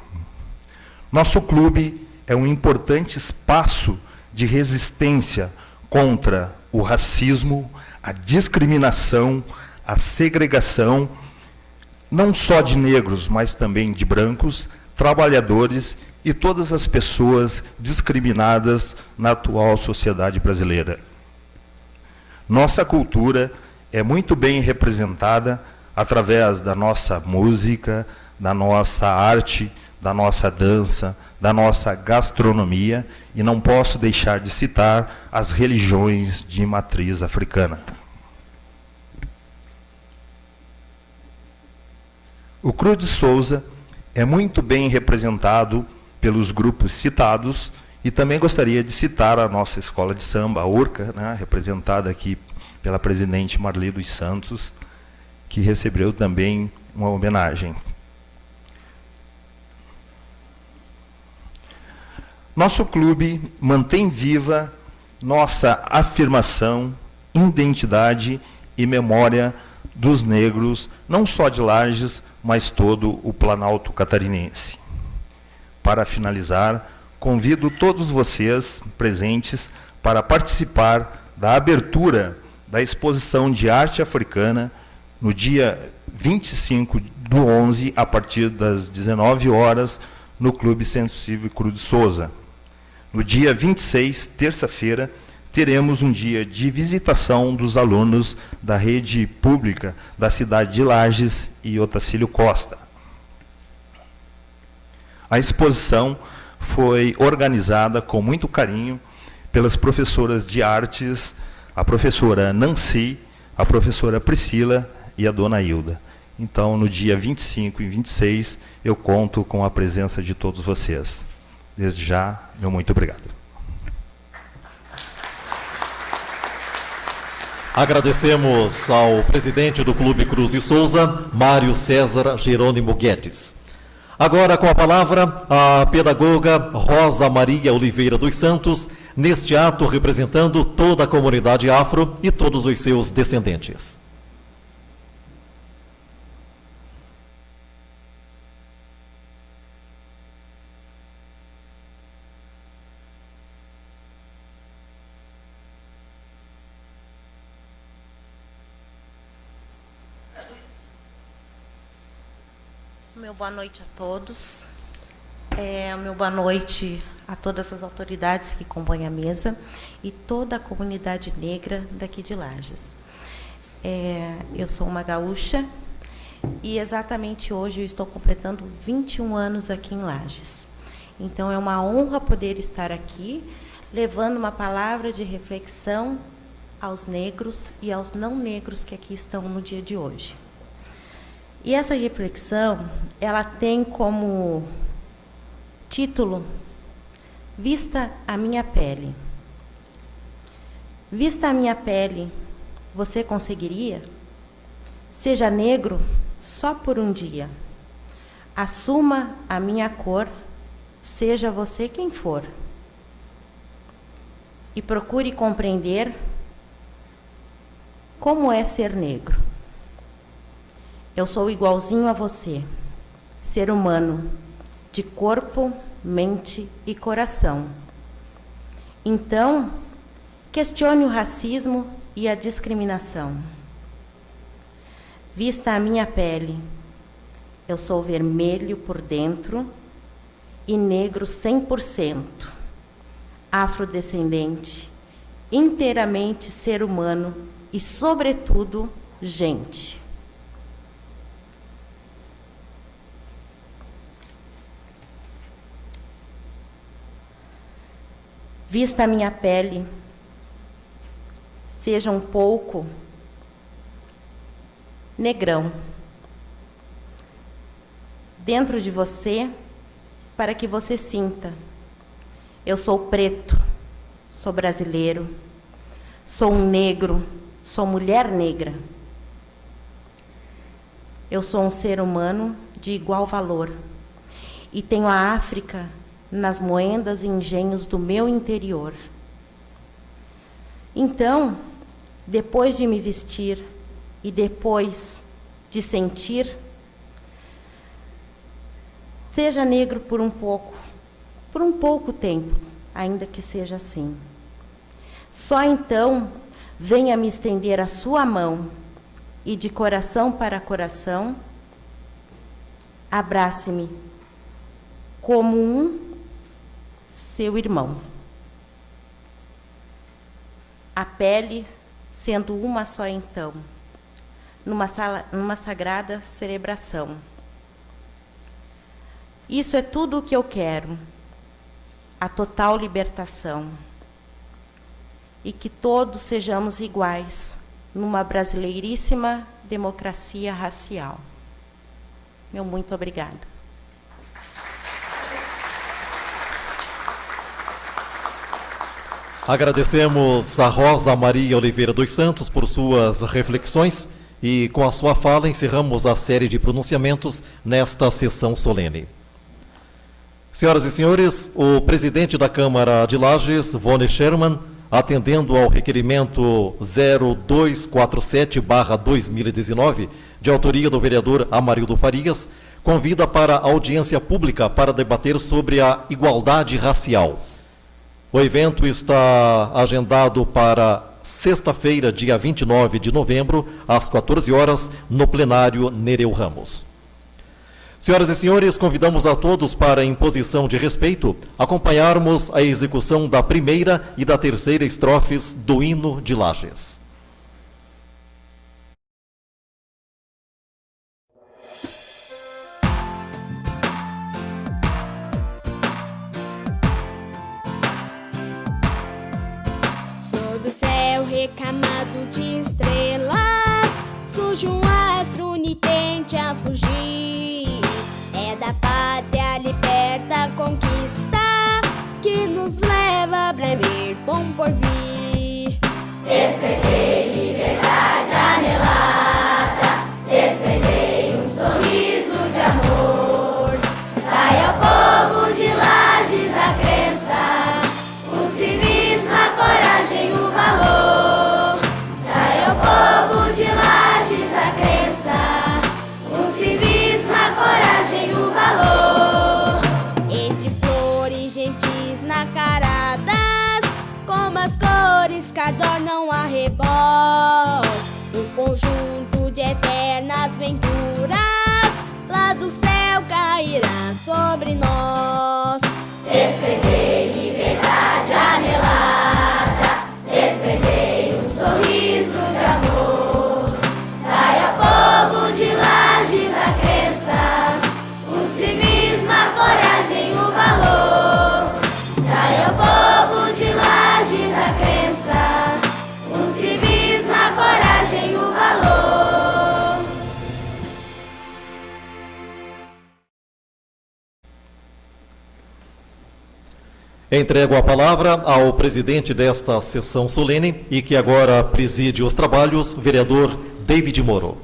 Nosso clube é um importante espaço de resistência contra o racismo, a discriminação, a segregação, não só de negros, mas também de brancos, trabalhadores e todas as pessoas discriminadas na atual sociedade brasileira. Nossa cultura é muito bem representada através da nossa música, da nossa arte, da nossa dança, da nossa gastronomia, e não posso deixar de citar as religiões de matriz africana. O Cruz de Souza é muito bem representado pelos grupos citados, e também gostaria de citar a nossa escola de samba, a URCA, né, representada aqui pela presidente Marli dos Santos, que recebeu também uma homenagem. Nosso clube mantém viva nossa afirmação, identidade e memória dos negros, não só de Lages, mas todo o Planalto Catarinense. Para finalizar, convido todos vocês presentes para participar da abertura da exposição de arte africana no dia 25/11, a partir das 19 horas, no Clube Centro Cívico Cruz de Souza. No dia 26, terça-feira, teremos um dia de visitação dos alunos da rede pública da cidade de Lages e Otacílio Costa. A exposição foi organizada com muito carinho pelas professoras de artes, a professora Nancy, a professora Priscila e a dona Hilda. Então, no dia 25 e 26, eu conto com a presença de todos vocês. Desde já, meu muito obrigado. Agradecemos ao presidente do Clube Cruz de Souza, Mário César Jerônimo Guedes. Agora, com a palavra, a pedagoga Rosa Maria Oliveira dos Santos, neste ato representando toda a comunidade afro e todos os seus descendentes. Meu boa noite a todos. Meu boa noite a todas as autoridades que compõem a mesa e toda a comunidade negra daqui de Lages. Eu sou uma gaúcha e exatamente hoje eu estou completando 21 anos aqui em Lages. Então é uma honra poder estar aqui levando uma palavra de reflexão aos negros e aos não negros que aqui estão no dia de hoje. E essa reflexão, ela tem como título Vista a minha pele. Vista a minha pele, você conseguiria? Seja negro só por um dia. Assuma a minha cor, seja você quem for. E procure compreender como é ser negro. Eu sou igualzinho a você, ser humano, de corpo, mente e coração. Então, questione o racismo e a discriminação. Vista a minha pele, eu sou vermelho por dentro e negro 100%, afrodescendente, inteiramente ser humano e, sobretudo, gente. Vista a minha pele, seja um pouco negrão dentro de você, para que você sinta: eu sou preto, sou brasileiro, sou um negro, sou mulher negra. Eu sou um ser humano de igual valor e tenho a África nas moendas e engenhos do meu interior. Então, depois de me vestir e depois de sentir, seja negro por um pouco tempo, ainda que seja assim. Só então venha me estender a sua mão e, de coração para coração, abrace-me como um seu irmão. A pele sendo uma só então, numa sagrada celebração. Isso é tudo o que eu quero, a total libertação. E que todos sejamos iguais numa brasileiríssima democracia racial. Meu muito obrigada. Agradecemos a Rosa Maria Oliveira dos Santos por suas reflexões e, com a sua fala, encerramos a série de pronunciamentos nesta sessão solene. Senhoras e senhores, o presidente da Câmara de Lages, Vone Sherman, atendendo ao requerimento 0247/2019, de autoria do vereador Amarildo Farias, convida para a audiência pública para debater sobre a igualdade racial. O evento está agendado para sexta-feira, dia 29 de novembro, às 14 horas, no plenário Nereu Ramos. Senhoras e senhores, convidamos a todos para, em posição de respeito, acompanharmos a execução da primeira e da terceira estrofes do hino de Lages. Sob o céu recamado de estrelas, surge um astro unitente a fugir. É da pátria liberta conquista que nos leva a breve bom porvir. Despertei liberdade anelada, despertei um sorriso de amor. Dai ao povo de Lages a crença, o civismo, a coragem, o valor. Dai ao povo de Lages a crença, o civismo, a coragem, o valor. Entre flores gentis nacaradas, como as cores que adornam a reboz, um conjunto de eternas venturas lá do céu cairá sobre nós. Despertei liberdade anelada, despertei um sorriso de amor. Dai ao povo de Lages a crença, o civismo, a coragem, o valor. Dai ao povo de Lages a crença, o civismo, a coragem, o valor. Entrego a palavra ao presidente desta sessão solene e que agora preside os trabalhos, vereador David Moro.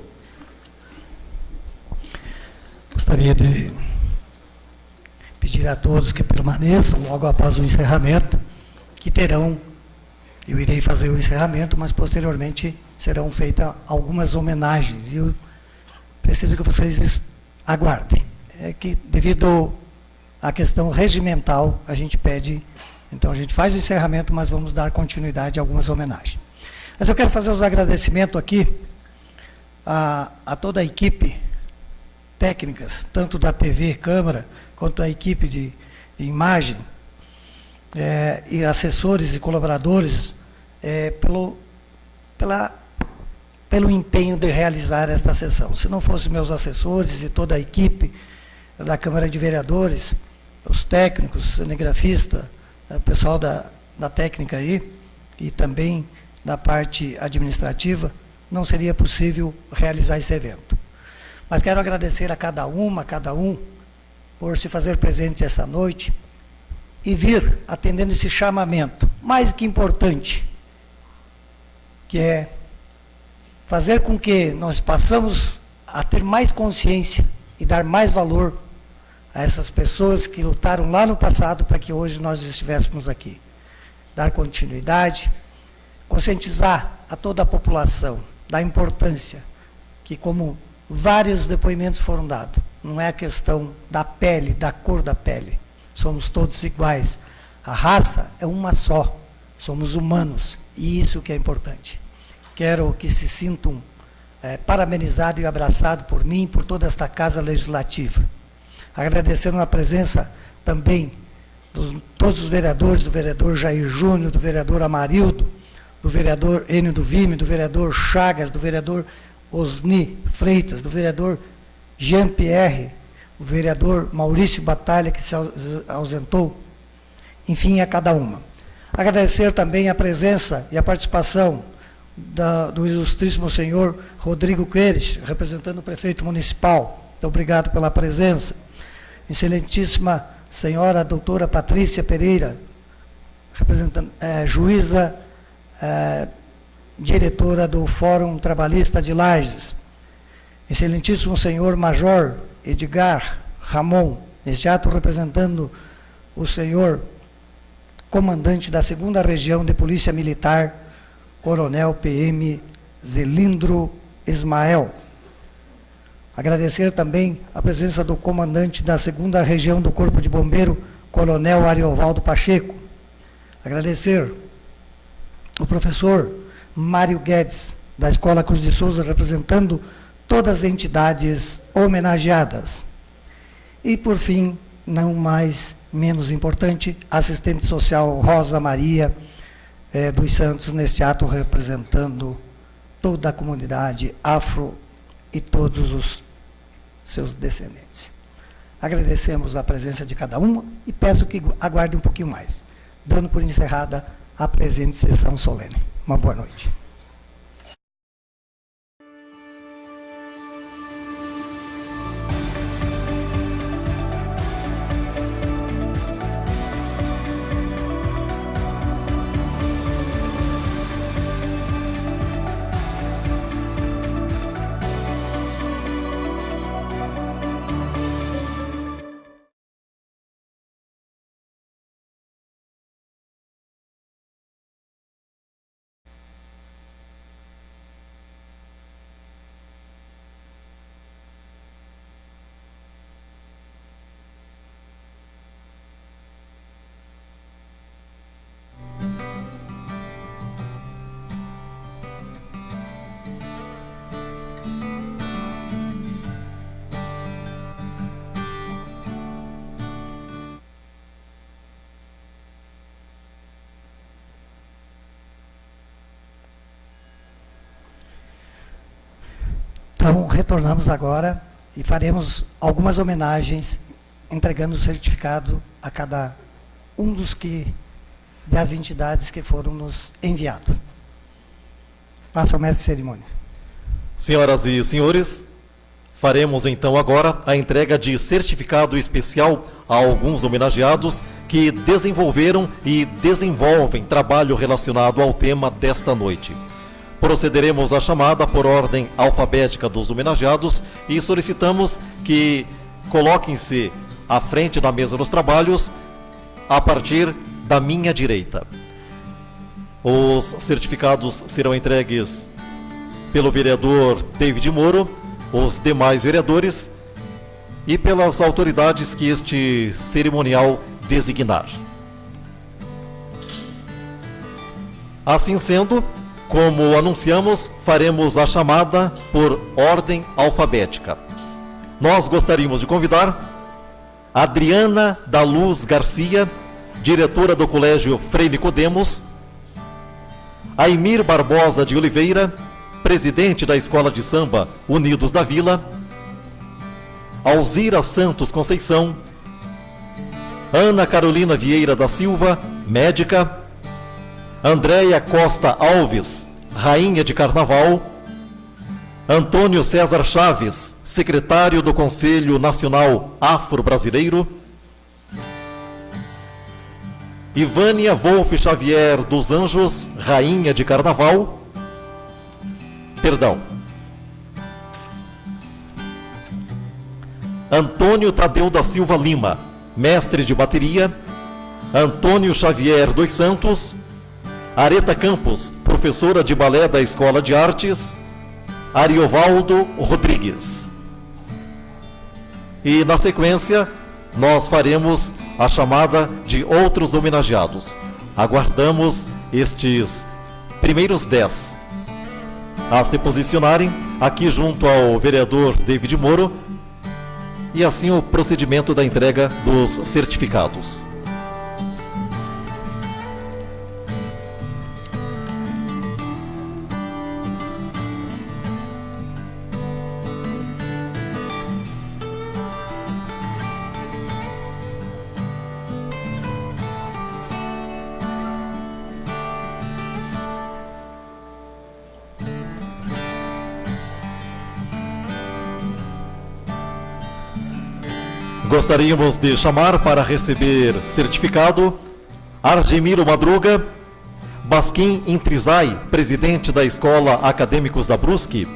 Gostaria de pedir a todos que permaneçam logo após o encerramento, que terão, eu irei fazer o encerramento, mas posteriormente serão feitas algumas homenagens, e eu preciso que vocês aguardem. É que, devido à questão regimental, a gente pede, então a gente faz o encerramento, mas vamos dar continuidade a algumas homenagens. Mas eu quero fazer os agradecimentos aqui a toda a equipe técnicas, tanto da TV Câmara, quanto a equipe de imagem, e assessores e colaboradores, pelo empenho de realizar esta sessão. Se não fossem meus assessores e toda a equipe da Câmara de Vereadores, os técnicos, cinegrafista, o pessoal da técnica aí, e também da parte administrativa, não seria possível realizar esse evento. Mas quero agradecer a cada um, por se fazer presente essa noite e vir atendendo esse chamamento, mais que importante, que é fazer com que nós passamos a ter mais consciência e dar mais valor a essas pessoas que lutaram lá no passado para que hoje nós estivéssemos aqui. Dar continuidade, conscientizar a toda a população da importância que, como vários depoimentos foram dados, não é a questão da pele, da cor da pele. Somos todos iguais. A raça é uma só. Somos humanos. E isso que é importante. Quero que se sintam parabenizados e abraçados por mim e por toda esta Casa Legislativa. Agradecendo a presença também todos os vereadores, do vereador Jair Júnior, do vereador Amarildo, do vereador Enio do Vime, do vereador Chagas, do vereador Osni Freitas, do vereador Jean-Pierre, o vereador Maurício Batalha, que se ausentou, enfim, a cada uma. Agradecer também a presença e a participação do ilustríssimo senhor Rodrigo Queires, representando o prefeito municipal. Muito obrigado pela presença. Excelentíssima senhora doutora Patrícia Pereira, representando, juíza, diretora do Fórum Trabalhista de Lages. Excelentíssimo senhor Major Edgar Ramon, neste ato representando o senhor comandante da 2ª Região de Polícia Militar, Coronel PM Zelindro Ismael. Agradecer também a presença do comandante da 2ª Região do Corpo de Bombeiro, Coronel Ariovaldo Pacheco. Agradecer o professor Mário Guedes, da Escola Cruz de Souza, representando todas as entidades homenageadas. E, por fim, não menos importante, a assistente social Rosa Maria dos Santos, neste ato representando toda a comunidade afro e todos os seus descendentes. Agradecemos a presença de cada uma e peço que aguarde um pouquinho mais, dando por encerrada a presente sessão solene. Uma boa noite. Então, retornamos agora e faremos algumas homenagens, entregando o certificado a cada um das entidades que foram nos enviados. Passa ao mestre de cerimônia. Senhoras e senhores, faremos então agora a entrega de certificado especial a alguns homenageados que desenvolveram e desenvolvem trabalho relacionado ao tema desta noite. Procederemos à chamada por ordem alfabética dos homenageados e solicitamos que coloquem-se à frente da mesa dos trabalhos a partir da minha direita. Os certificados serão entregues pelo vereador David Moro, os demais vereadores e pelas autoridades que este cerimonial designar. Assim sendo, como anunciamos, faremos a chamada por ordem alfabética. Nós gostaríamos de convidar Adriana da Luz Garcia, diretora do Colégio Frei Nicodemos, Aimir Barbosa de Oliveira, presidente da Escola de Samba Unidos da Vila, Alzira Santos Conceição, Ana Carolina Vieira da Silva, médica, Andréia Costa Alves, rainha de Carnaval, Antônio César Chaves, secretário do Conselho Nacional Afro-Brasileiro, Ivânia Wolf Xavier dos Anjos, rainha de Carnaval, Antônio Tadeu da Silva Lima, mestre de bateria, Antônio Xavier dos Santos, Areta Campos, professora de balé da Escola de Artes, Ariovaldo Rodrigues. E, na sequência, nós faremos a chamada de outros homenageados. Aguardamos estes primeiros 10 a se posicionarem aqui junto ao vereador David Moro e assim o procedimento da entrega dos certificados. Gostaríamos de chamar para receber certificado Argemiro Madruga, Basquim Intrizai, presidente da Escola Acadêmicos da Brusque,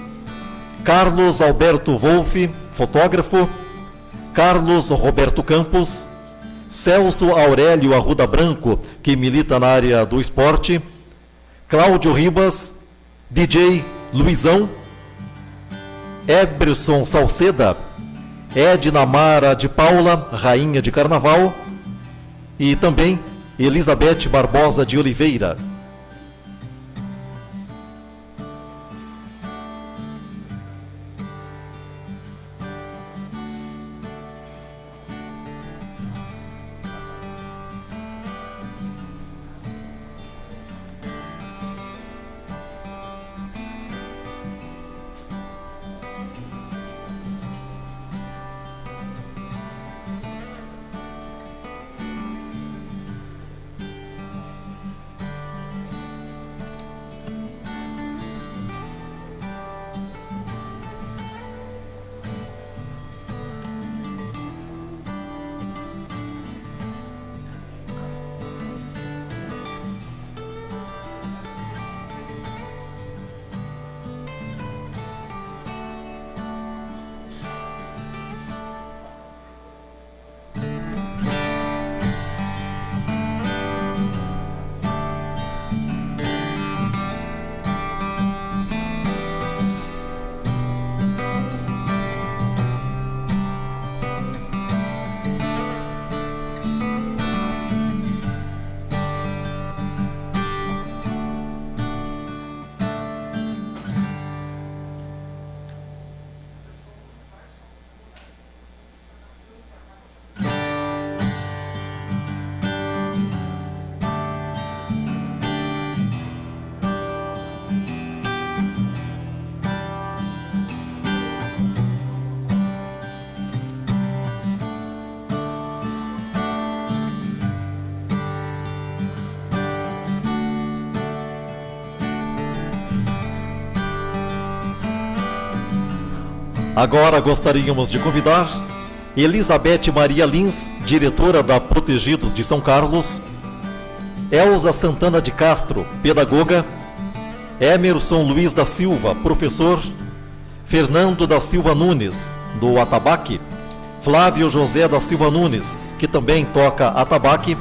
Carlos Alberto Wolff, fotógrafo, Carlos Roberto Campos, Celso Aurélio Arruda Branco, que milita na área do esporte, Cláudio Ribas, DJ Luizão, Eberson Salceda, Edna Mara de Paula, rainha de carnaval, e também Elizabeth Barbosa de Oliveira. Agora gostaríamos de convidar Elizabeth Maria Lins, diretora da Protegidos de São Carlos, Elza Santana de Castro, pedagoga, Emerson Luiz da Silva, professor, Fernando da Silva Nunes, do atabaque, Flávio José da Silva Nunes, que também toca atabaque,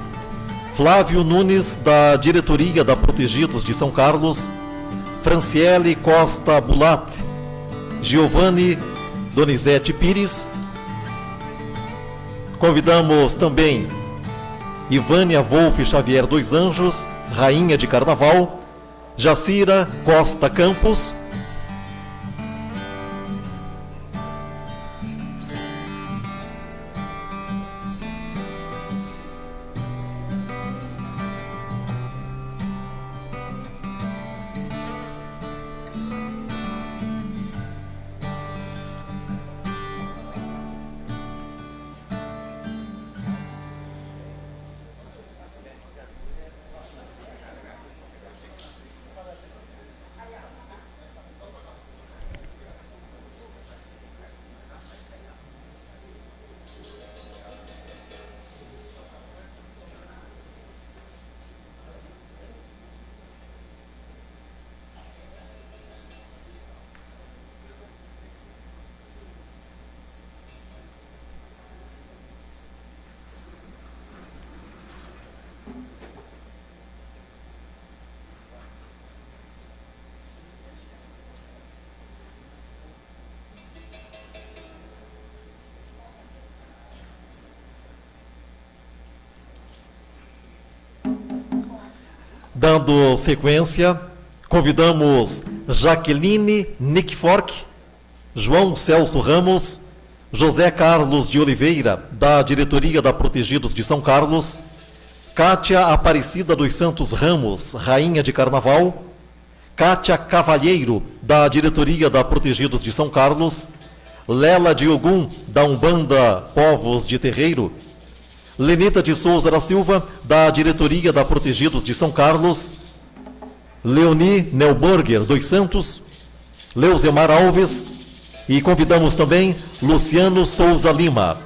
Flávio Nunes, da diretoria da Protegidos de São Carlos, Franciele Costa Bulat, Giovanni Donizete Pires. Convidamos também Ivânia Wolff Xavier dos Anjos, rainha de carnaval, Jacira Costa Campos, Dando sequência, convidamos Jaqueline Nickfork, João Celso Ramos, José Carlos de Oliveira, da diretoria da Protegidos de São Carlos, Cátia Aparecida dos Santos Ramos, rainha de carnaval, Cátia Cavalheiro, da diretoria da Protegidos de São Carlos, Lela de Ogum, da Umbanda Povos de Terreiro, Lenita de Souza da Silva, da diretoria da Protegidos de São Carlos, Leoni Neuburger dos Santos, Leuzemar Alves, e convidamos também Luciano Souza Lima.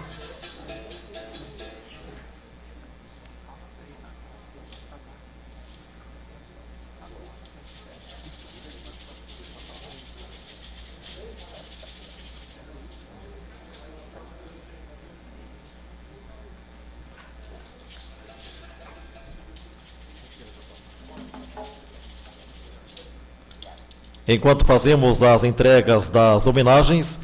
enquanto fazemos as entregas das homenagens,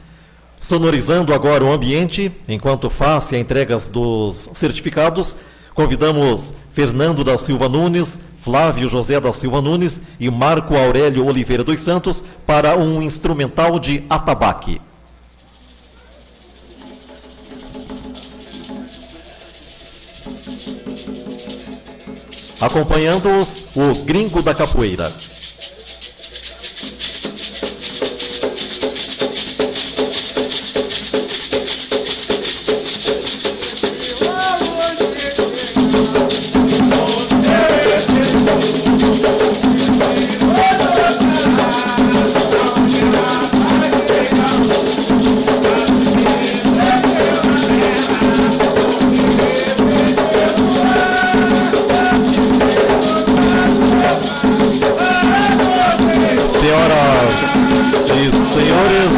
sonorizando agora o ambiente, enquanto faz a entrega dos certificados, convidamos Fernando da Silva Nunes, Flávio José da Silva Nunes e Marco Aurélio Oliveira dos Santos para um instrumental de atabaque. Acompanhando-os, o Gringo da Capoeira. Senhoras e senhores,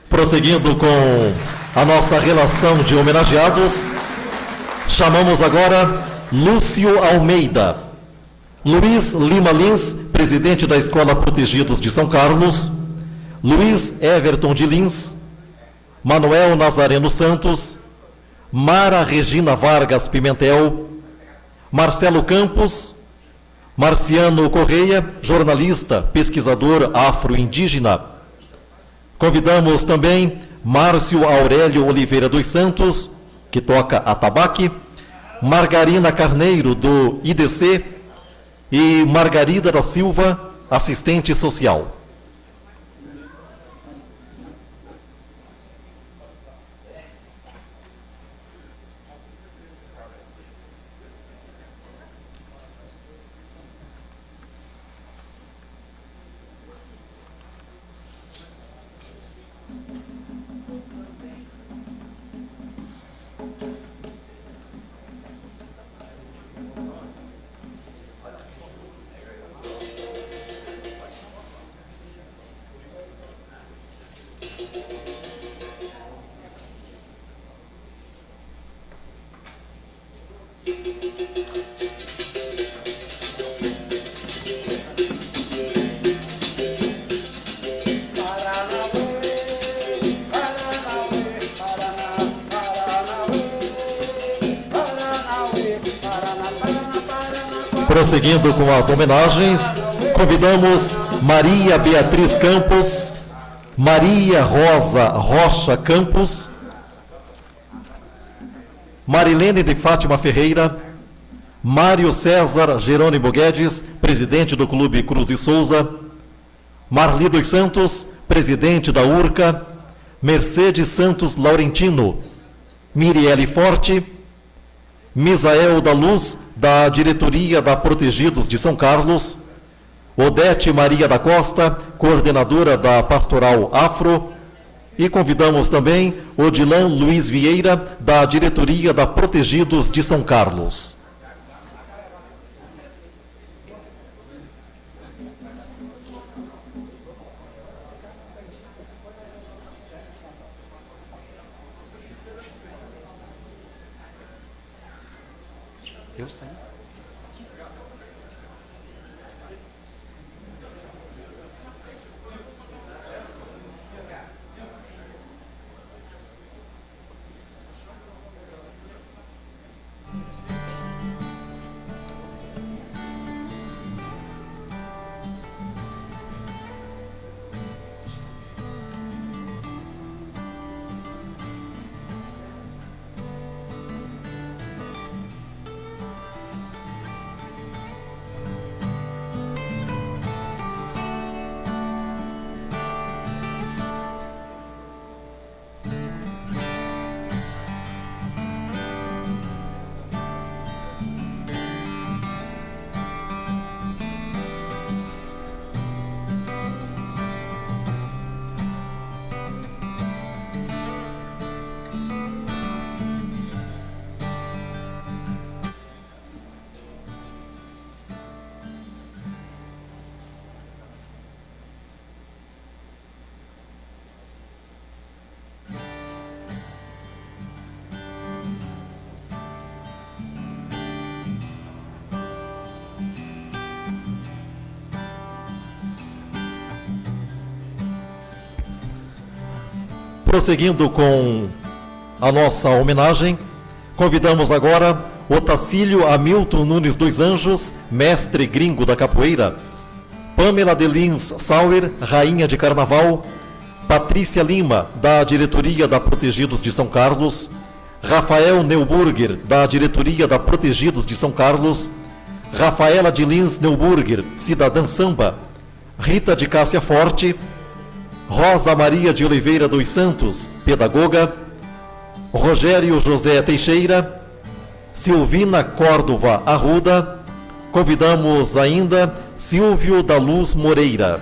prosseguindo com a nossa relação de homenageados, chamamos agora Lúcio Almeida, Luiz Lima Lins, presidente da Escola Protegidos de São Carlos, Luiz Everton de Lins, Manuel Nazareno Santos, Mara Regina Vargas Pimentel, Marcelo Campos, Marciano Correia, jornalista, pesquisador afro-indígena. Convidamos também Márcio Aurélio Oliveira dos Santos, que toca atabaque, Margarina Carneiro, do IDC, e Margarida da Silva, assistente social. Prosseguindo com as homenagens, convidamos Maria Beatriz Campos, Maria Rosa Rocha Campos, Marilene de Fátima Ferreira, Mário César Jerônimo Guedes, presidente do Clube Cruz e Souza, Marli dos Santos, presidente da URCA, Mercedes Santos Laurentino, Miriele Forte, Misael da Luz, da diretoria da Protegidos de São Carlos, Odete Maria da Costa, coordenadora da Pastoral Afro, e convidamos também Odilan Luiz Vieira, da diretoria da Protegidos de São Carlos. Eu saí. Prosseguindo com a nossa homenagem, convidamos agora Otacílio Hamilton Nunes dos Anjos, mestre gringo da capoeira, Pamela de Lins Sauer, rainha de carnaval, Patrícia Lima, da diretoria da Protegidos de São Carlos, Rafael Neuburger, da diretoria da Protegidos de São Carlos, Rafaela de Lins Neuburger, cidadã samba, Rita de Cássia Forte, Rosa Maria de Oliveira dos Santos, pedagoga, Rogério José Teixeira, Silvina Córdova Arruda, convidamos ainda Silvio da Luz Moreira.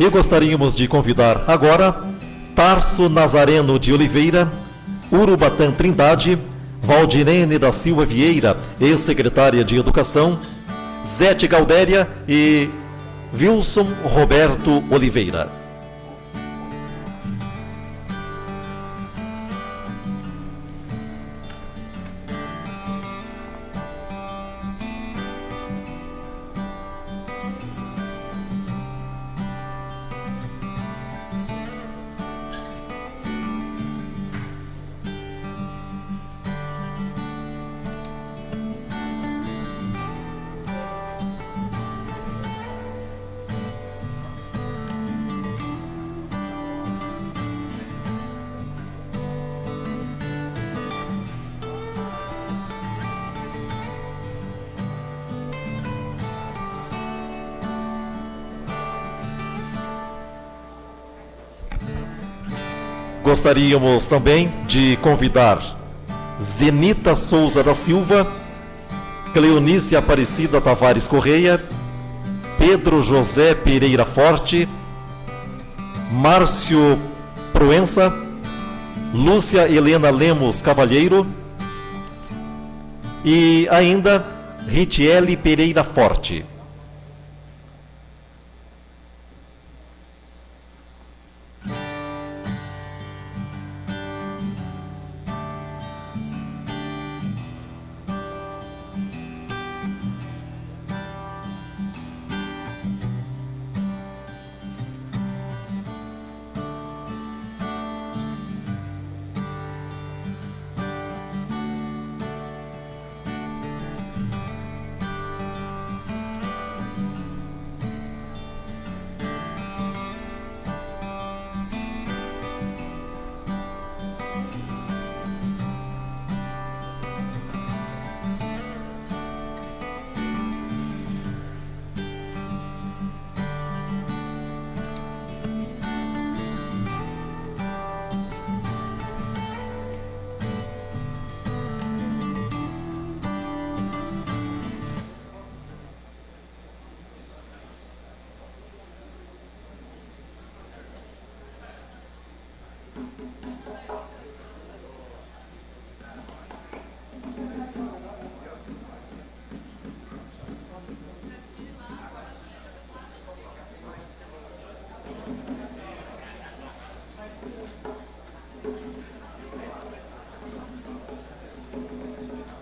E gostaríamos de convidar agora Tarso Nazareno de Oliveira, Urubatã Trindade, Valdirene da Silva Vieira, ex-secretária de Educação, Zete Galdéria e Wilson Roberto Oliveira. Gostaríamos também de convidar Zenita Souza da Silva, Cleonice Aparecida Tavares Correia, Pedro José Pereira Forte, Márcio Proença, Lúcia Helena Lemos Cavalheiro e ainda Ritiele Pereira Forte.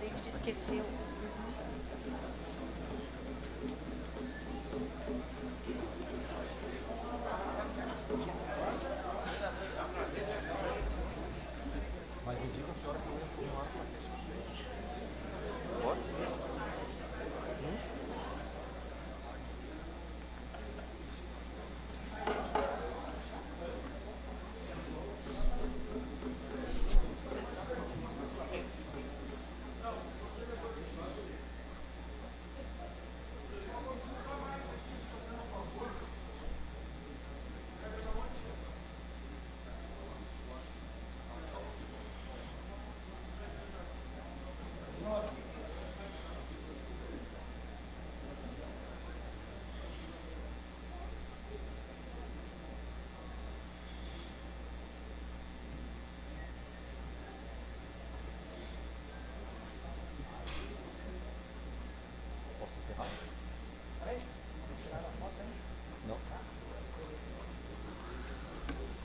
David esqueceu.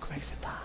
Como é que você tá?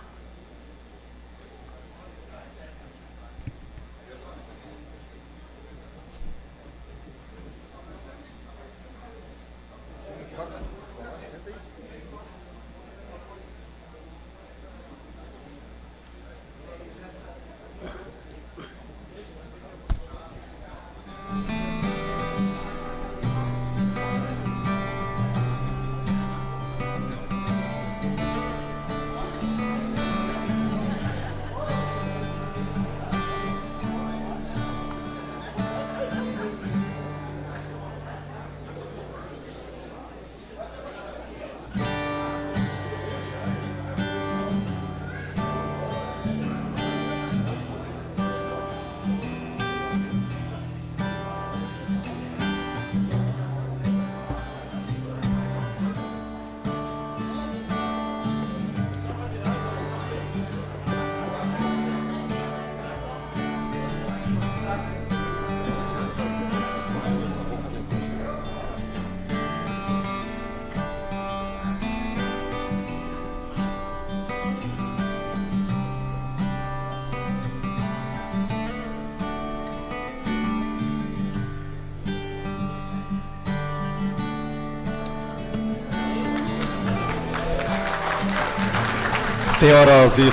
Senhoras e